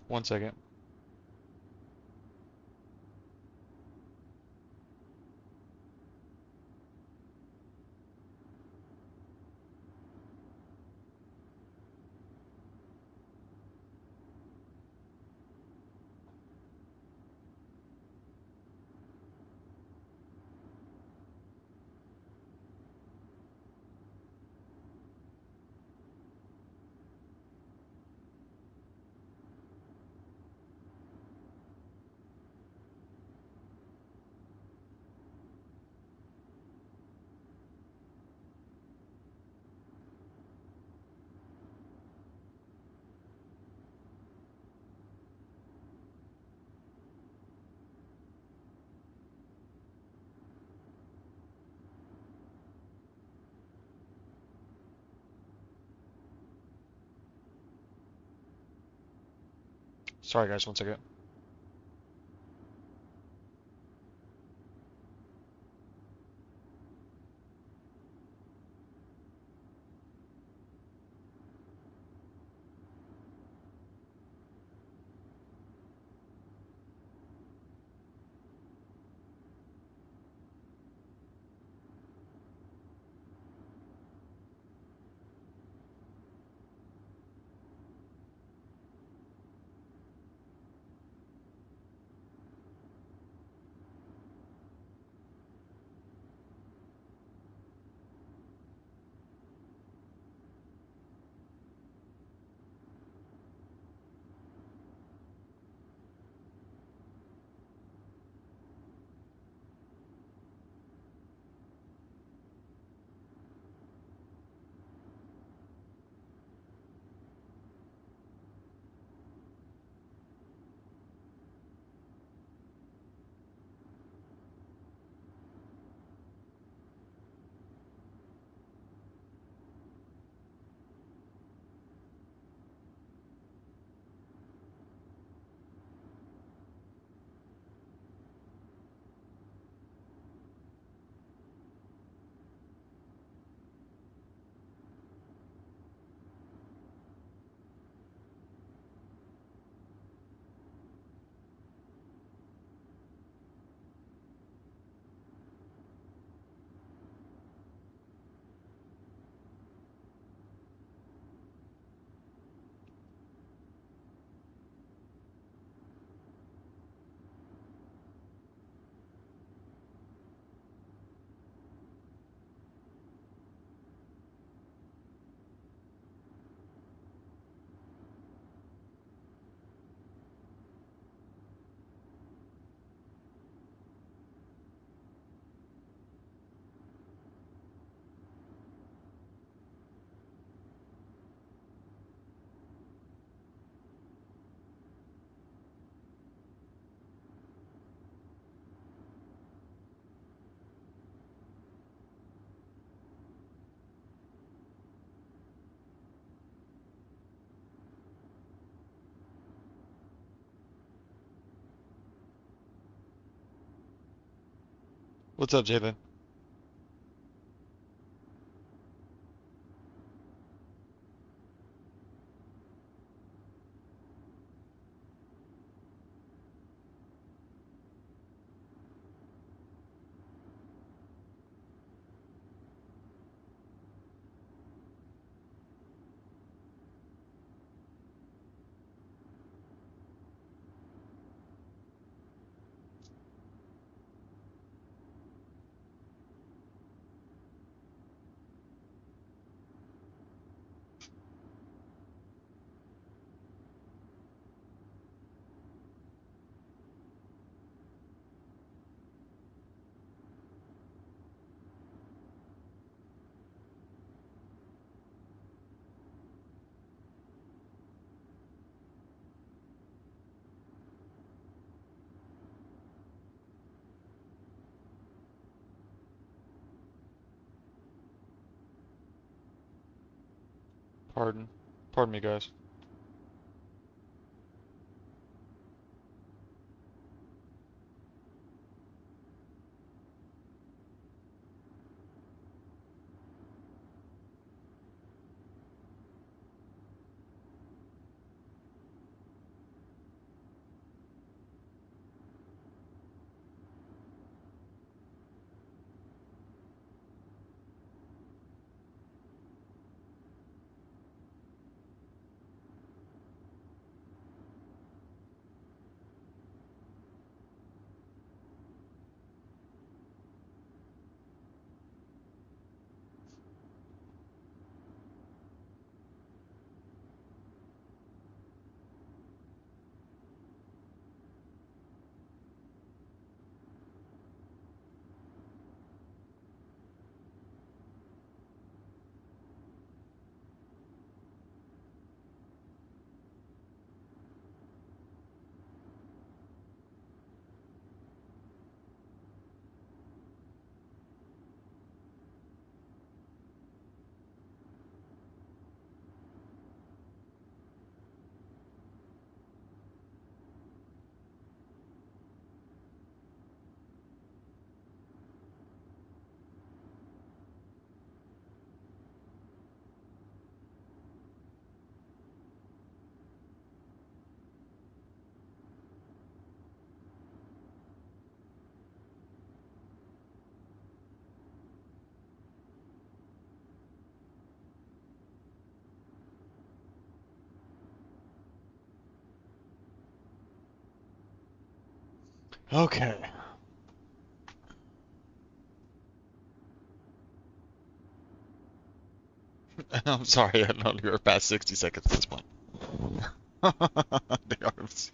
One second. Sorry guys, one second. What's up, Jalen? Pardon. Pardon me, guys. Okay. I'm sorry, I don't know you were past 60 seconds at this point. The arms.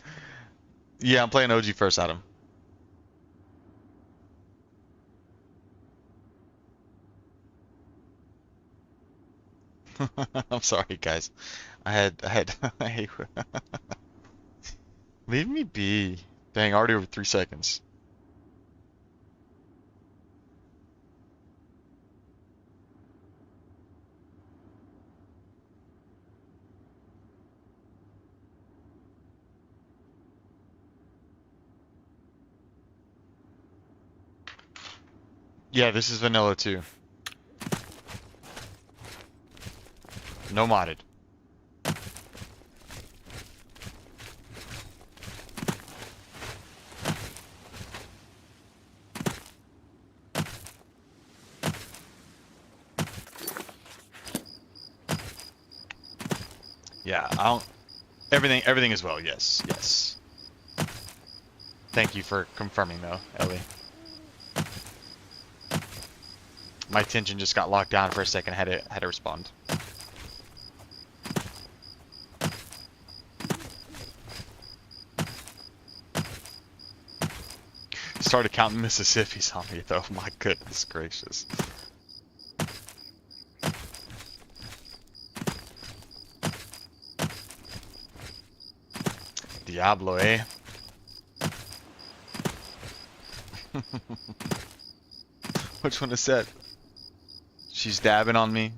Yeah, I'm playing OG first, Adam. I'm sorry, guys. I leave me be. Dang, already over 3 seconds. Yeah, this is vanilla too. No modded. Yeah, I don't. Everything as well. Yes, yes. Thank you for confirming though, Ellie. My attention just got locked down for a second. Had to respond. Started counting Mississippi's on me though. My goodness gracious. Diablo, eh? Which one is that? She's dabbing on me.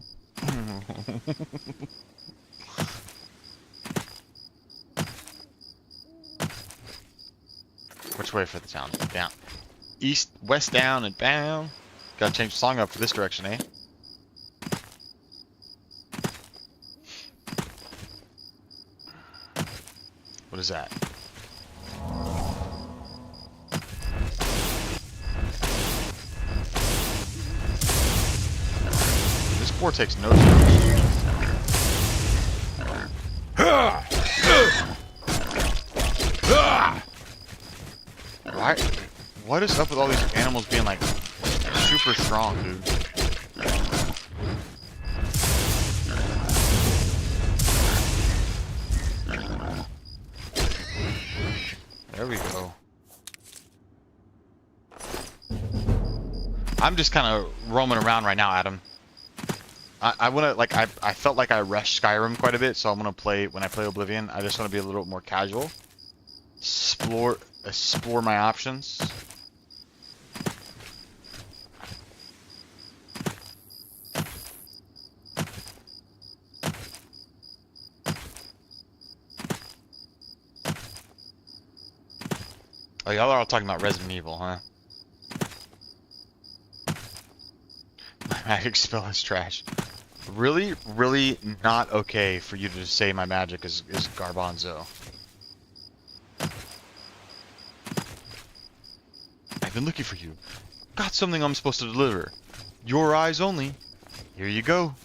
Which way for the town? Down. East, west, down, and down. Gotta change the song up for this direction, eh? What is that? This boar takes no damage. Why? What is up with all these animals being like super strong, dude? There we go. I'm just kind of roaming around right now, Adam. I wanna like I felt like I rushed Skyrim quite a bit, so I'm gonna play when I play Oblivion. I just want to be a little more casual, explore my options. Oh, y'all are all talking about Resident Evil, huh? My magic spell is trash. Really, really not okay for you to just say my magic is garbanzo. I've been looking for you. Got something I'm supposed to deliver. Your eyes only. Here you go.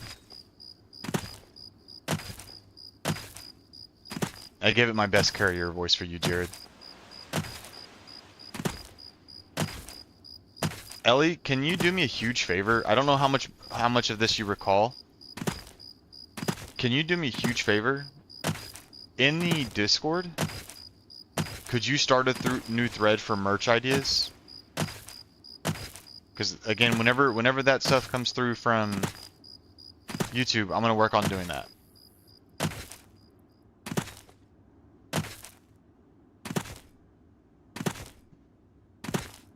I gave it my best carrier voice for you, Jared. Ellie, can you do me a huge favor? I don't know how much of this you recall. Can you do me a huge favor? In the Discord, could you start a new thread for merch ideas? Because again, whenever that stuff comes through from YouTube, I'm gonna work on doing that.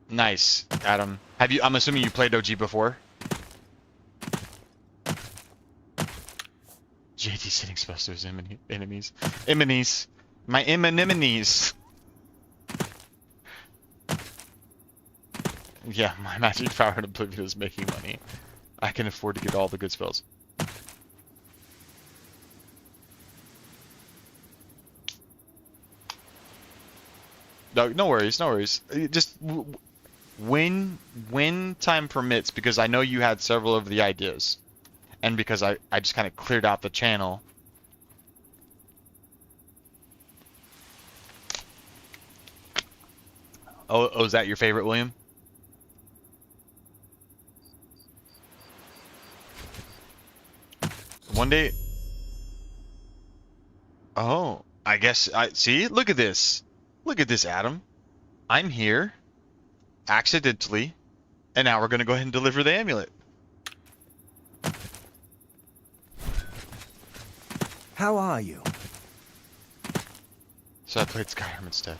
Nice, Adam. I'm assuming you played OG before? JD sitting supposed to his enemies. Enemies. My enemies. Yeah, my magic power in Oblivion is making money. I can afford to get all the good spells. No worries, no worries. Just when time permits, because I know you had several of the ideas, and because I just kind of cleared out the channel. Oh, is that your favorite, William? One day. Oh, I guess I see. Look at this. Look at this, Adam. I'm here accidentally, and now we're gonna go ahead and deliver the amulet. How are you? So I played Skyrim instead.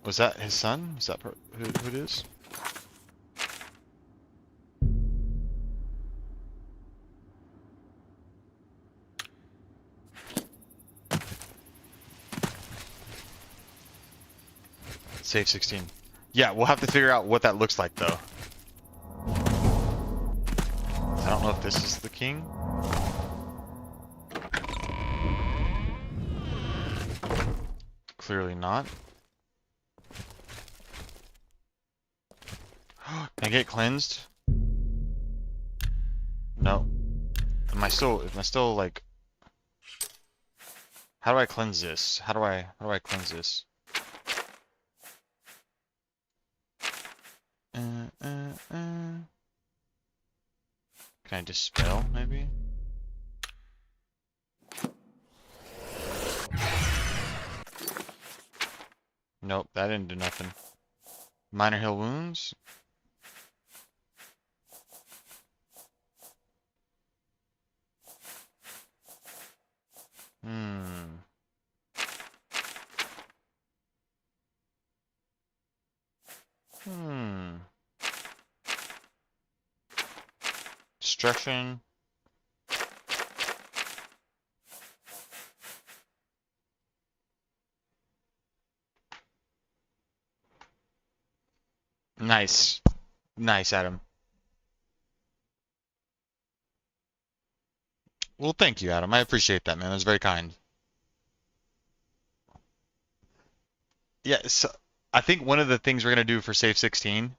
Was that his son? Was that who it is? Save 16. Yeah, we'll have to figure out what that looks like, though. I don't know if this is the king. Clearly not. Can I get cleansed? No. Am I still like... How do I cleanse this? How do I cleanse this? Can I dispel, maybe? Nope, that didn't do nothing. Minor heal wounds? Hmm. Destruction. Nice. Nice, Adam. Well, thank you, Adam. I appreciate that, man. That was very kind. Yeah, so I think one of the things we're gonna do for Save 16,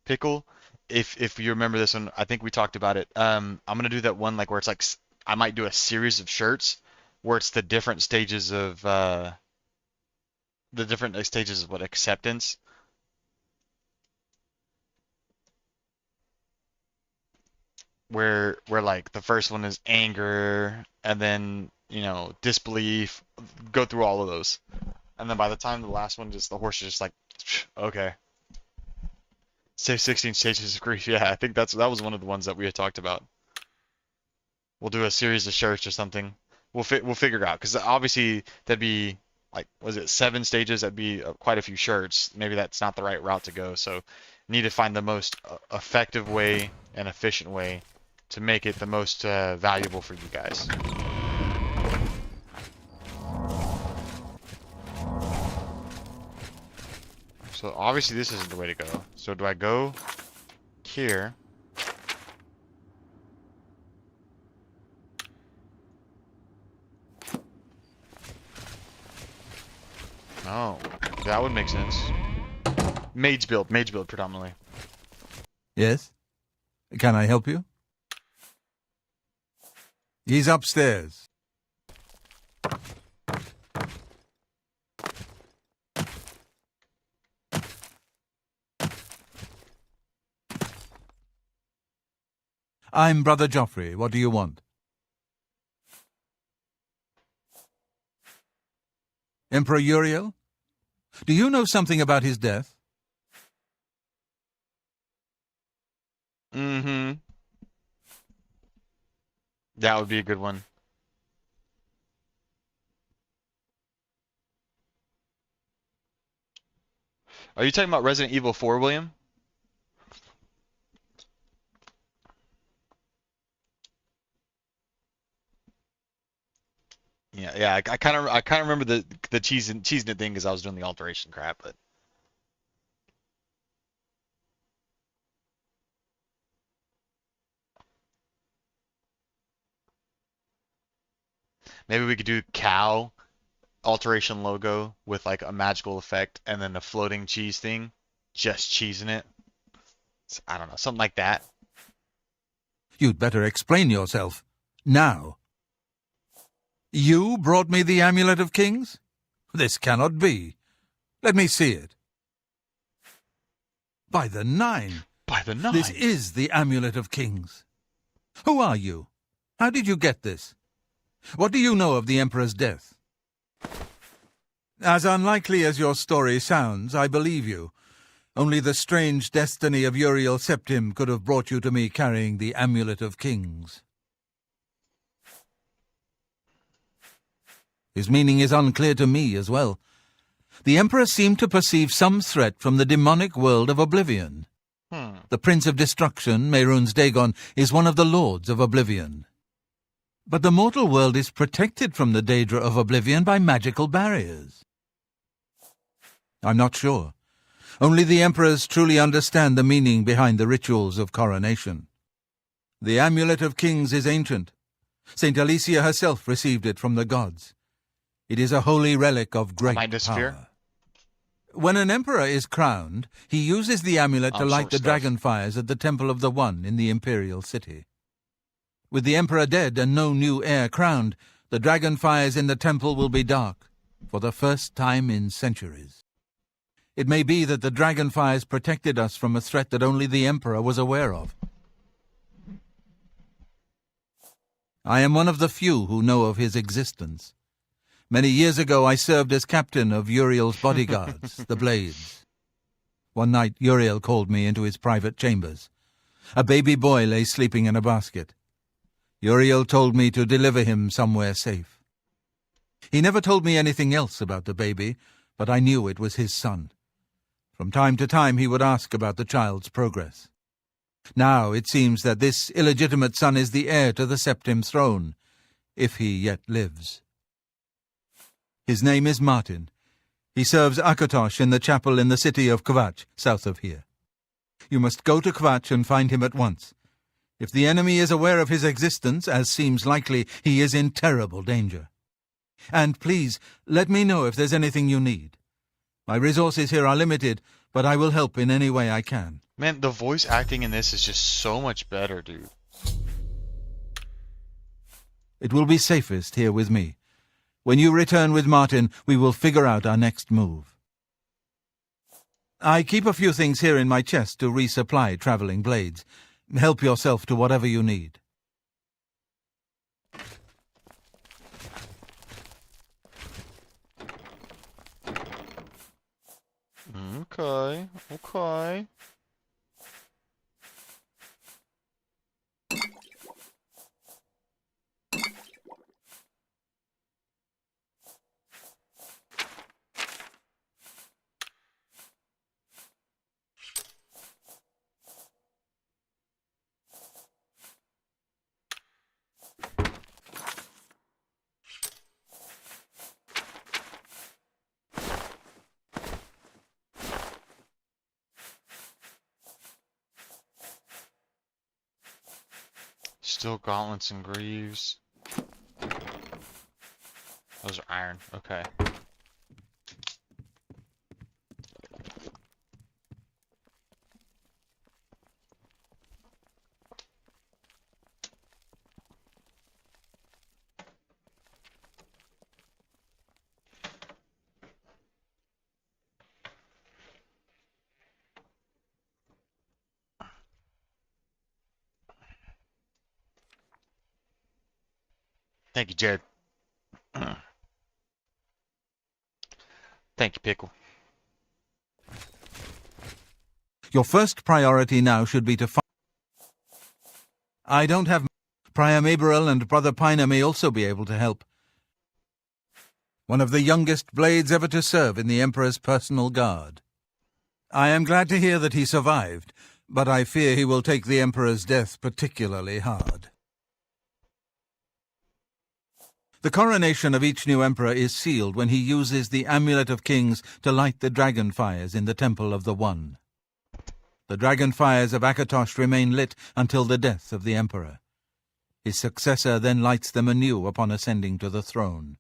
Pickle, if you remember this one, I think we talked about it. I'm gonna do that one like where it's like I might do a series of shirts where it's the different stages of what acceptance. Where like the first one is anger and then, you know, disbelief, go through all of those. And then by the time the last one, just the horse is just like, okay. Save 16 stages of grief. Yeah, I think that was one of the ones that we had talked about. We'll do a series of shirts or something. We'll figure it out because obviously that'd be like, was it 7 stages? That'd be quite a few shirts. Maybe that's not the right route to go. So need to find the most effective way and efficient way to make it the most valuable for you guys. So obviously this isn't the way to go. So do I go here? Oh, that would make sense. Mage build predominantly. Yes? Can I help you? He's upstairs. I'm Brother Joffrey. What do you want? Emperor Uriel? Do you know something about his death? Mm-hmm. That would be a good one. Are you talking about Resident Evil 4, William? Yeah. I kind of remember the cheesing it thing because I was doing the alteration crap, but maybe we could do cow alteration logo with like a magical effect and then a floating cheese thing, just cheesing it. I don't know, something like that. You'd better explain yourself. Now. You brought me the Amulet of Kings? This cannot be. Let me see it. By the Nine! By the Nine! This is the Amulet of Kings. Who are you? How did you get this? What do you know of the Emperor's death? As unlikely as your story sounds, I believe you. Only the strange destiny of Uriel Septim could have brought you to me carrying the Amulet of Kings. His meaning is unclear to me as well. The Emperor seemed to perceive some threat from the demonic world of Oblivion. The Prince of Destruction, Mehrunes Dagon, is one of the Lords of Oblivion. But the mortal world is protected from the Daedra of Oblivion by magical barriers. I'm not sure. Only the Emperors truly understand the meaning behind the rituals of coronation. The Amulet of Kings is ancient. Saint Alicia herself received it from the gods. It is a holy relic of great power. When an emperor is crowned, he uses the amulet to light the dragon fires at the Temple of the One in the imperial city. With the emperor dead and no new heir crowned, the dragon fires in the temple will be dark, for the first time in centuries. It may be that the dragon fires protected us from a threat that only the emperor was aware of. I am one of the few who know of his existence. Many years ago I served as captain of Uriel's bodyguards, the Blades. One night Uriel called me into his private chambers. A baby boy lay sleeping in a basket. Uriel told me to deliver him somewhere safe. He never told me anything else about the baby, but I knew it was his son. From time to time he would ask about the child's progress. Now it seems that this illegitimate son is the heir to the Septim throne, if he yet lives. His name is Martin. He serves Akatosh in the chapel in the city of Kvatch, south of here. You must go to Kvatch and find him at once. If the enemy is aware of his existence, as seems likely, he is in terrible danger. And please, let me know if there's anything you need. My resources here are limited, but I will help in any way I can. Man, the voice acting in this is just so much better, dude. It will be safest here with me. When you return with Martin, we will figure out our next move. I keep a few things here in my chest to resupply traveling blades. Help yourself to whatever you need. Okay. Still gauntlets and greaves. Those are iron. Okay. Thank you, Jared. Thank you, Pickle. Your first priority now should be to find... I don't have... Prior Maberel and Brother Piner may also be able to help. One of the youngest blades ever to serve in the Emperor's personal guard. I am glad to hear that he survived, but I fear he will take the Emperor's death particularly hard. The coronation of each new emperor is sealed when he uses the Amulet of Kings to light the dragon fires in the Temple of the One. The dragon fires of Akatosh remain lit until the death of the emperor. His successor then lights them anew upon ascending to the throne.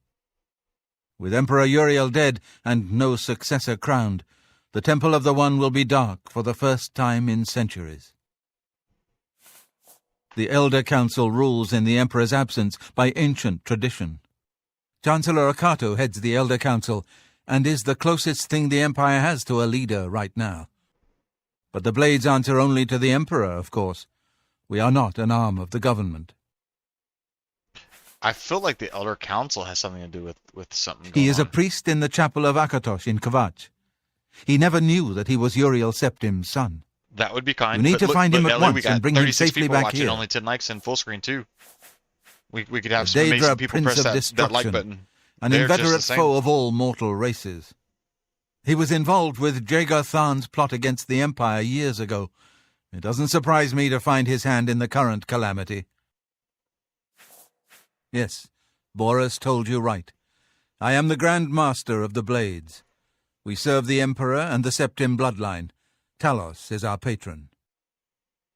With Emperor Uriel dead and no successor crowned, the Temple of the One will be dark for the first time in centuries. The Elder Council rules in the Emperor's absence by ancient tradition. Chancellor Akato heads the Elder Council and is the closest thing the Empire has to a leader right now. But the Blades answer only to the Emperor, of course. We are not an arm of the government. I feel like the Elder Council has something to do with something going He is a on. priest in the chapel of Akatosh in Kvatch. He never knew that he was Uriel Septim's son. That would be kind. We need to find him at Ellie, we once got and bring him 36 safely people back watching, here. only 10 likes and full screen too. We could have The some amazing Daedra, people Prince press of that like Destruction, button. an They're just inveterate the same. foe of all mortal races. He was involved with Jagar Tharn's plot against the Empire years ago. It doesn't surprise me to find his hand in the current calamity. Yes, Boris told you right. I am the Grand Master of the Blades. We serve the Emperor and the Septim bloodline. Talos is our patron.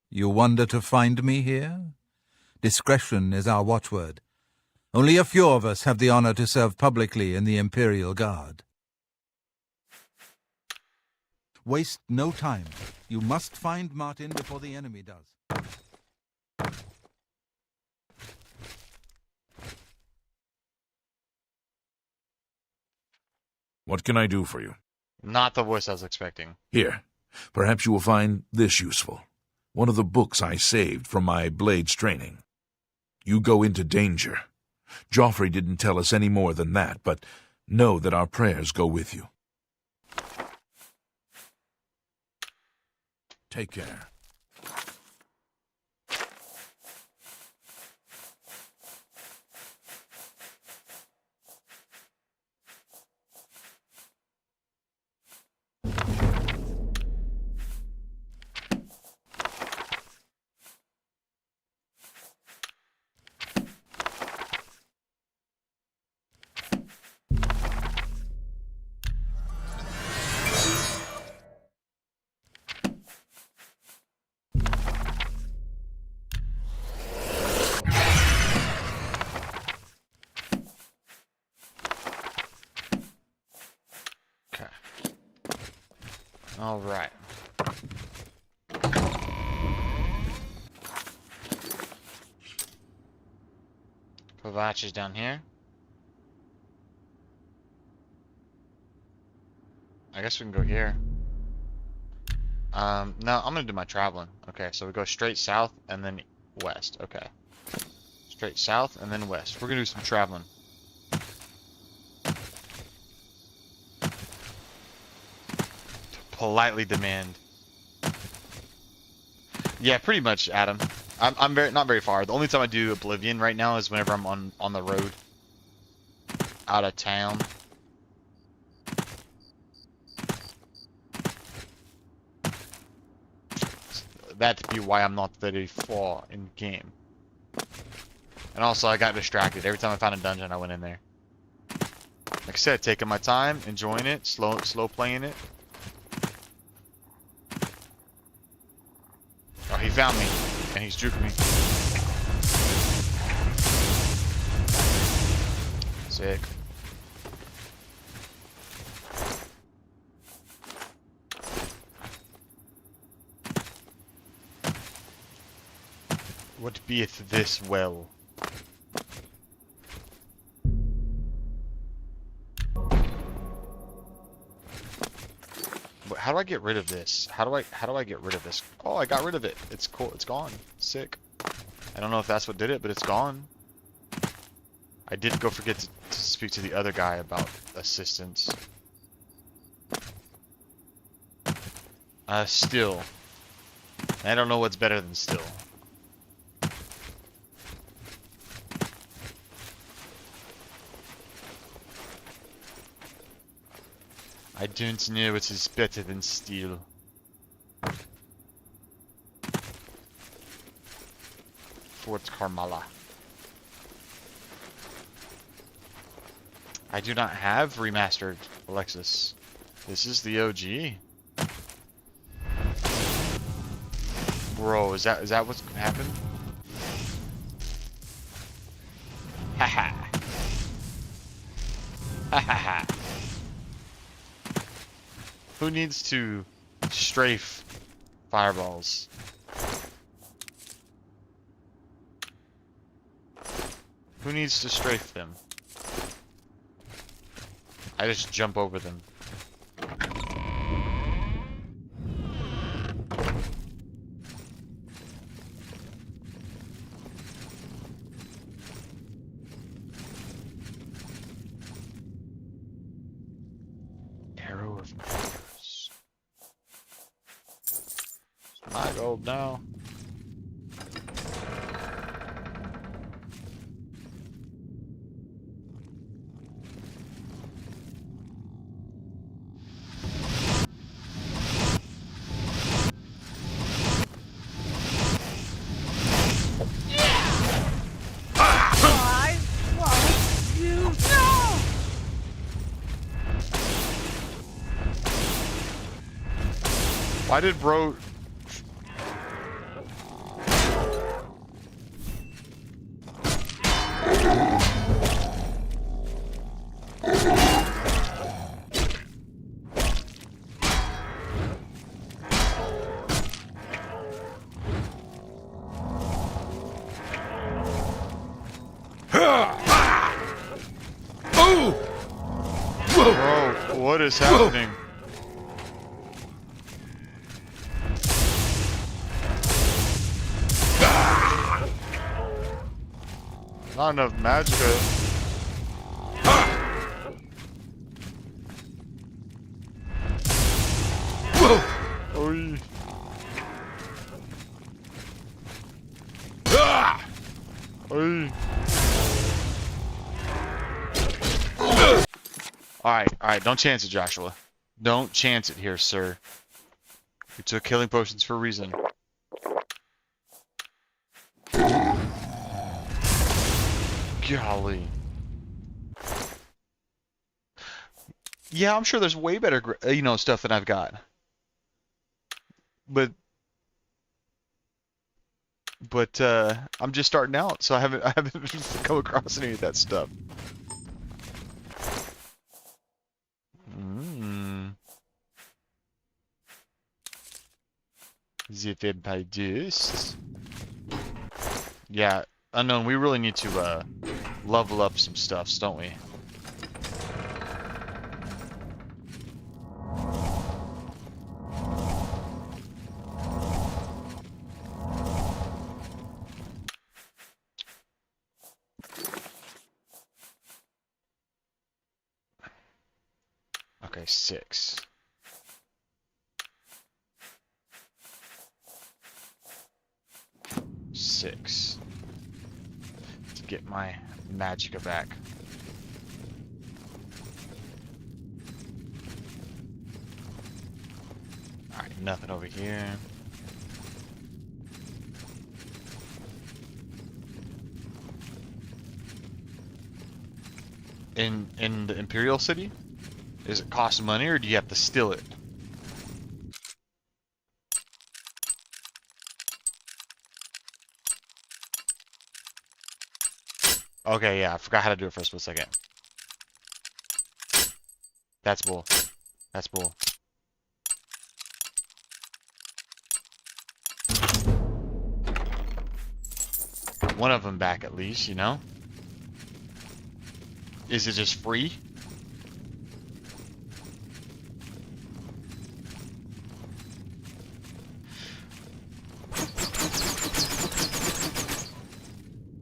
You wonder to find me here? Discretion is our watchword. Only a few of us have the honor to serve publicly in the Imperial Guard. Waste no time. You must find Martin before the enemy does. What can I do for you? Not the voice I was expecting. Here, perhaps you will find this useful. One of the books I saved from my blades training. You go into danger. Joffrey didn't tell us any more than that, but know that our prayers go with you. Take care. All right. Kvatch is down here. I guess we can go here. No, I'm gonna do my traveling. Okay, so we go straight south and then west. Okay. Straight south and then west. We're gonna do some traveling. Politely demand. Yeah, pretty much, Adam. I'm not very far. The only time I do Oblivion right now is whenever I'm on the road, out of town. That to be why I'm not very far in game. And also, I got distracted every time I found a dungeon. I went in there. Like I said, taking my time, enjoying it, slow playing it. Oh, he found me, and he's juking me. Sick. What beeth this well? How do I get rid of this? How do I get rid of this? Oh, I got rid of it. It's cool. It's gone. Sick. I don't know if that's what did it, but it's gone. I did go forget to speak to the other guy about assistance. Still. I don't know what's better than still. I don't know what is better than steel. Fort Carmala. I do not have remastered Alexis. This is the OG. Bro, is that what's gonna happen? Haha. Haha. Who needs to strafe fireballs? Who needs to strafe them? I just jump over them. Arrow of Mars. It's my gold now. Why did bro... Bro, what is happening? Not enough magicka. Oy. Oy. Alright, don't chance it, Joshua. Don't chance it here, sir. You took healing potions for a reason. Golly. Yeah, I'm sure there's way better, stuff than I've got. But I'm just starting out, so I haven't come across any of that stuff. The vampire dust. Yeah, Unknown, we really need to level up some stuffs, don't we? Okay, 6. To get my magicka back. Alright, nothing over here. In the Imperial City? Does it cost money or do you have to steal it? Okay, yeah, I forgot how to do it for a split second. That's bull. That's bull. One of them back at least, you know? Is it just free?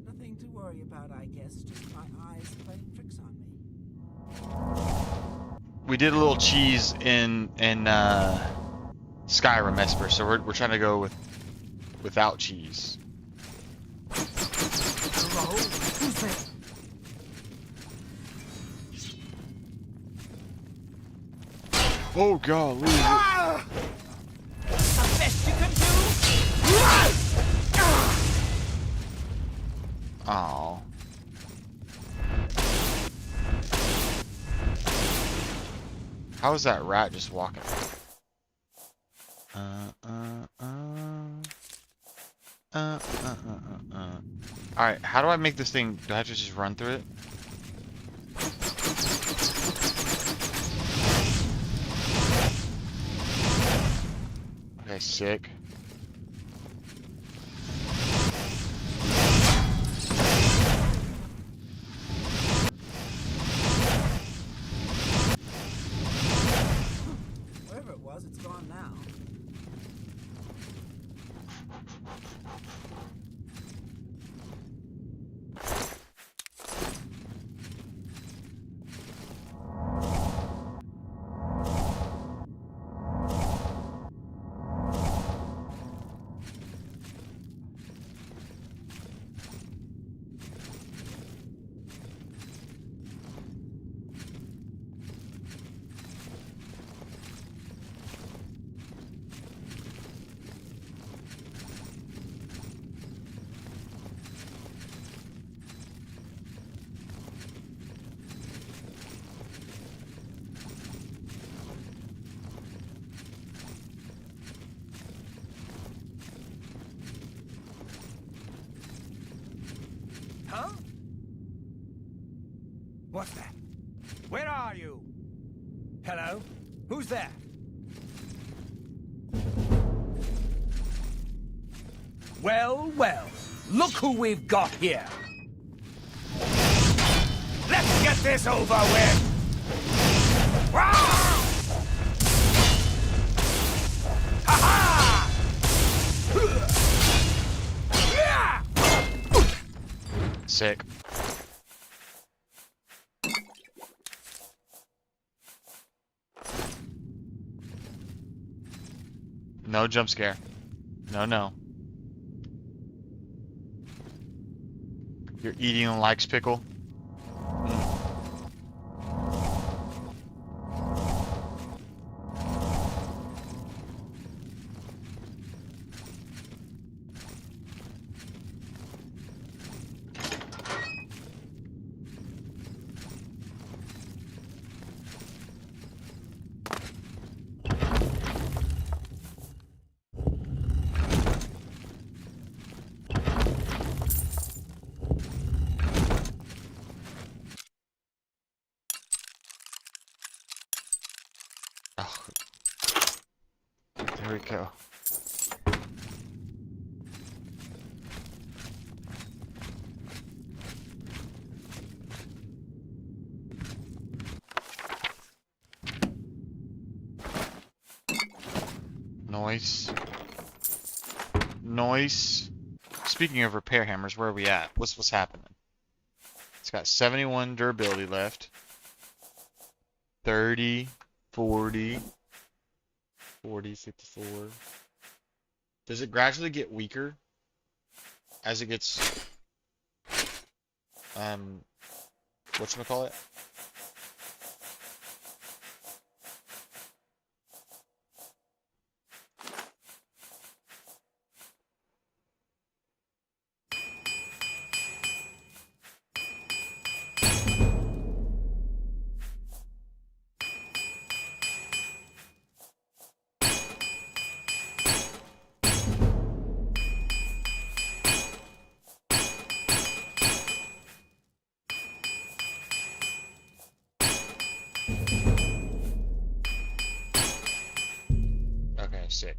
Nothing to worry about, I guess. Just my eyes playing tricks on me. We did a little cheese in Skyrim Esper, so we're trying to go without cheese. Hello? Who's there? Oh god, Ah! The best you can do? oh. How is that rat just walking? Alright, how do I make this thing? Do I have to just run through it? Okay, sick. Huh? What's that? Where are you? Hello? Who's there? Well, well. Look who we've got here. Let's get this over with. Rah! Ha-ha! Sick. No jump scare. No, no. You're eating a likes pickle. Oh. There we go. Nice. Nice. Speaking of repair hammers, where are we at? What's happening? It's got 71 durability left. 30, 40, 40, 54. Does it gradually get weaker as it gets whatchamacallit? Okay, sick.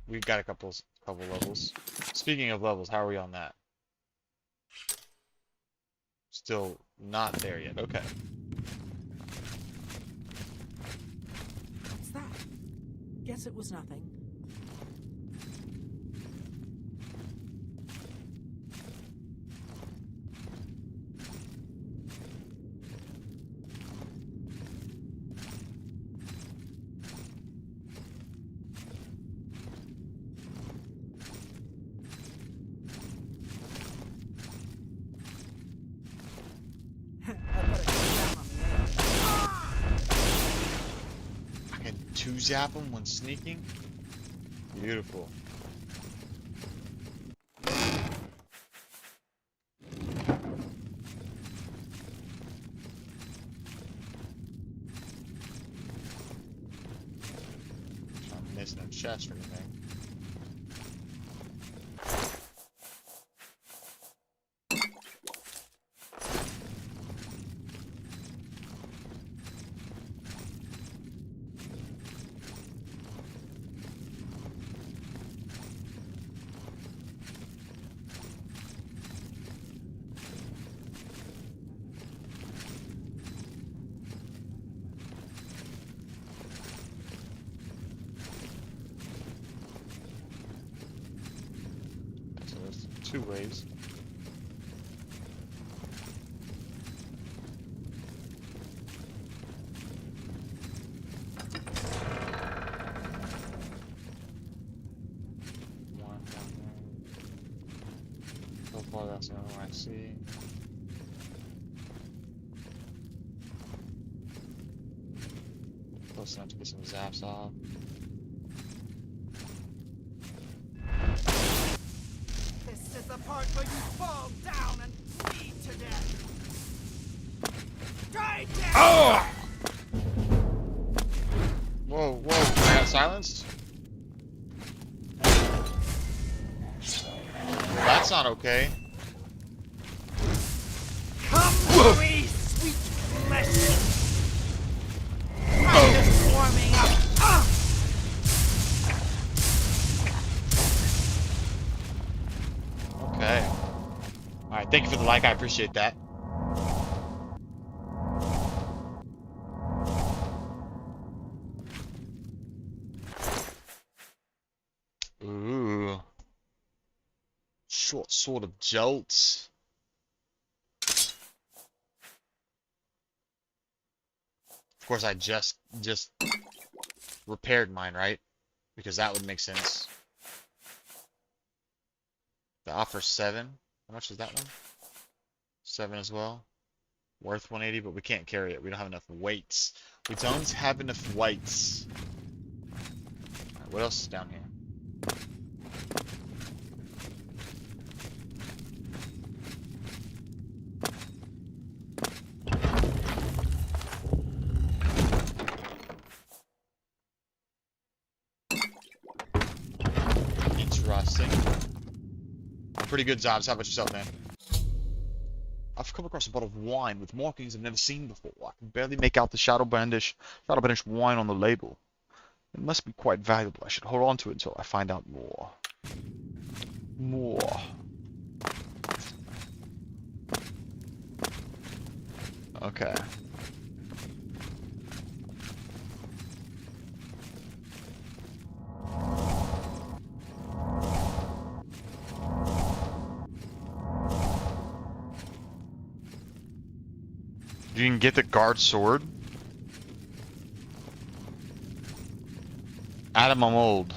We've got a couple levels. Speaking of levels, how are we on that? Still not there yet. Okay. What's that? Guess it was nothing. I can two-zap him when sneaking? Beautiful. I'm missing no chest or anything. So there's two ways. One down there. So far that's the only one I see. Close enough to get some zaps off. This is the part where you fall down and bleed to death. Right there! Oh! Whoa, whoa, I got silenced? That's not okay. Alright, thank you for the like. I appreciate that. Ooh. Short sword of jolts. Of course, I just repaired mine, right? Because that would make sense. The offer 7. How much is that one? 7 as well. Worth 180, but we can't carry it. We don't have enough weights. We don't have enough weights. Alright, what else is down here? Interesting. Pretty good jobs. How about yourself, man? I've come across a bottle of wine with markings I've never seen before. I can barely make out the shadow brandish wine on the label. It must be quite valuable. I should hold on to it until I find out more. Okay. You can get the guard sword. Adam, I'm old.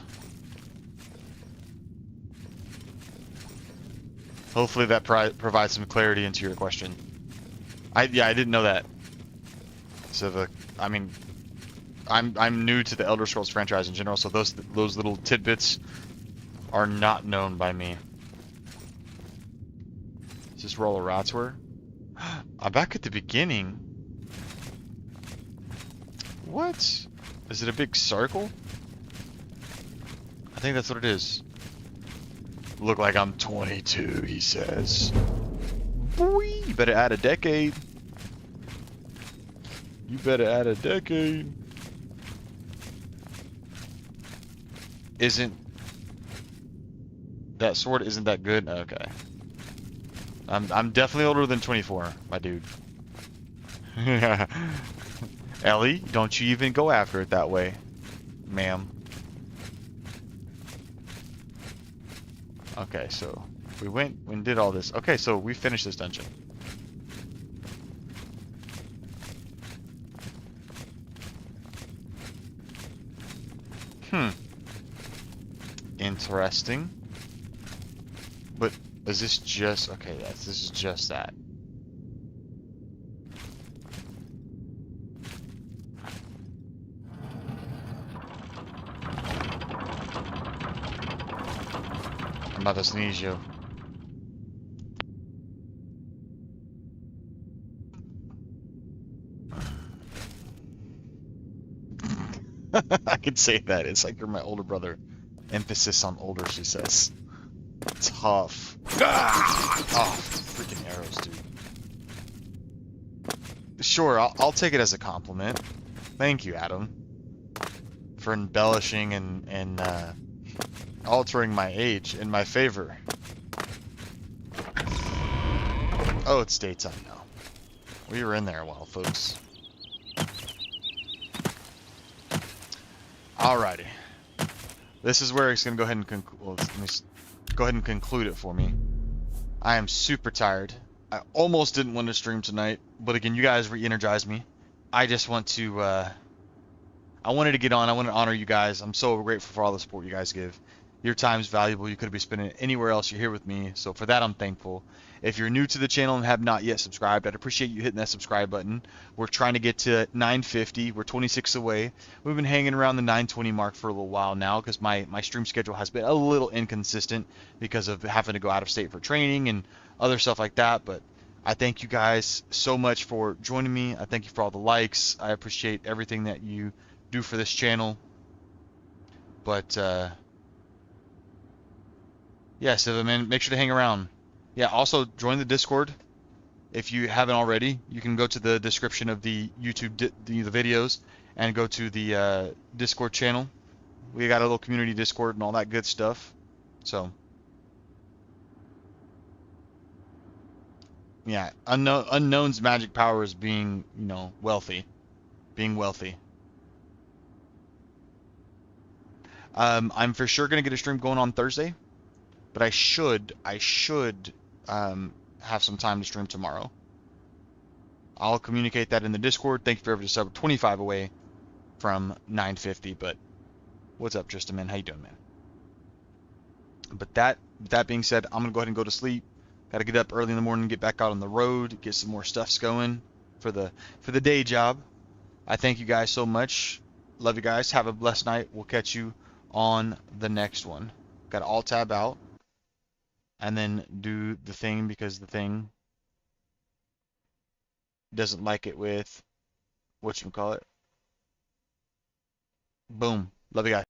Hopefully that provides some clarity into your question. I didn't know that. So I mean, I'm new to the Elder Scrolls franchise in general, so those little tidbits are not known by me. Is this roll of Ratsware? I'm back at the beginning. What? Is it a big circle? I think that's what it is. Look like I'm 22, he says. Boy, you better add a decade. You better add a decade. Isn't that sword isn't that good? Okay. I'm definitely older than 24, my dude. Ellie, don't you even go after it that way, ma'am. Okay, so we went and did all this. Okay, so we finished this dungeon. Interesting. But is this just... Okay, yes, this is just that. I'm about to sneeze, yo. I can say that. It's like you're my older brother. Emphasis on older, she says. Tough. Oh, freaking arrows, dude. Sure, I'll take it as a compliment. Thank you, Adam, for embellishing and altering my age in my favor. Oh, it's daytime now. We were in there a while, folks. Alrighty. This is where it's gonna go ahead and go ahead and conclude it for me. I am super tired. I almost didn't want to stream tonight, but again, you guys re-energized me. I just want to, I wanted to get on. I want to honor you guys. I'm so grateful for all the support you guys give. Your time's valuable. You could be spending it anywhere else. You're here with me, so for that I'm thankful. If you're new to the channel and have not yet subscribed, I'd appreciate you hitting that subscribe button. We're trying to get to 950. We're 26 away. We've been hanging around the 920 mark for a little while now because my stream schedule has been a little inconsistent because of having to go out of state for training and other stuff like that. But I thank you guys so much for joining me. I thank you for all the likes. I appreciate everything that you do for this channel. But yeah, so man, make sure to hang around. Yeah, also join the Discord if you haven't already. You can go to the description of the YouTube the videos and go to the Discord channel. We got a little community Discord and all that good stuff. So Yeah, unknown's magic power is being, you know, wealthy. Being wealthy. I'm for sure gonna get a stream going on Thursday, but I should have some time to stream tomorrow. I'll communicate that in the Discord. Thank you for every sub. 25 away from 950, but what's up, Tristan, man? How you doing, man? But that being said, I'm gonna go ahead and go to sleep. Got to get up early in the morning, get back out on the road, get some more stuffs going for the day job. I thank you guys so much. Love you guys. Have a blessed night. We'll catch you on the next one. Got to alt tab out and then do the thing because the thing doesn't like it with whatchamacallit. Boom. Love you guys.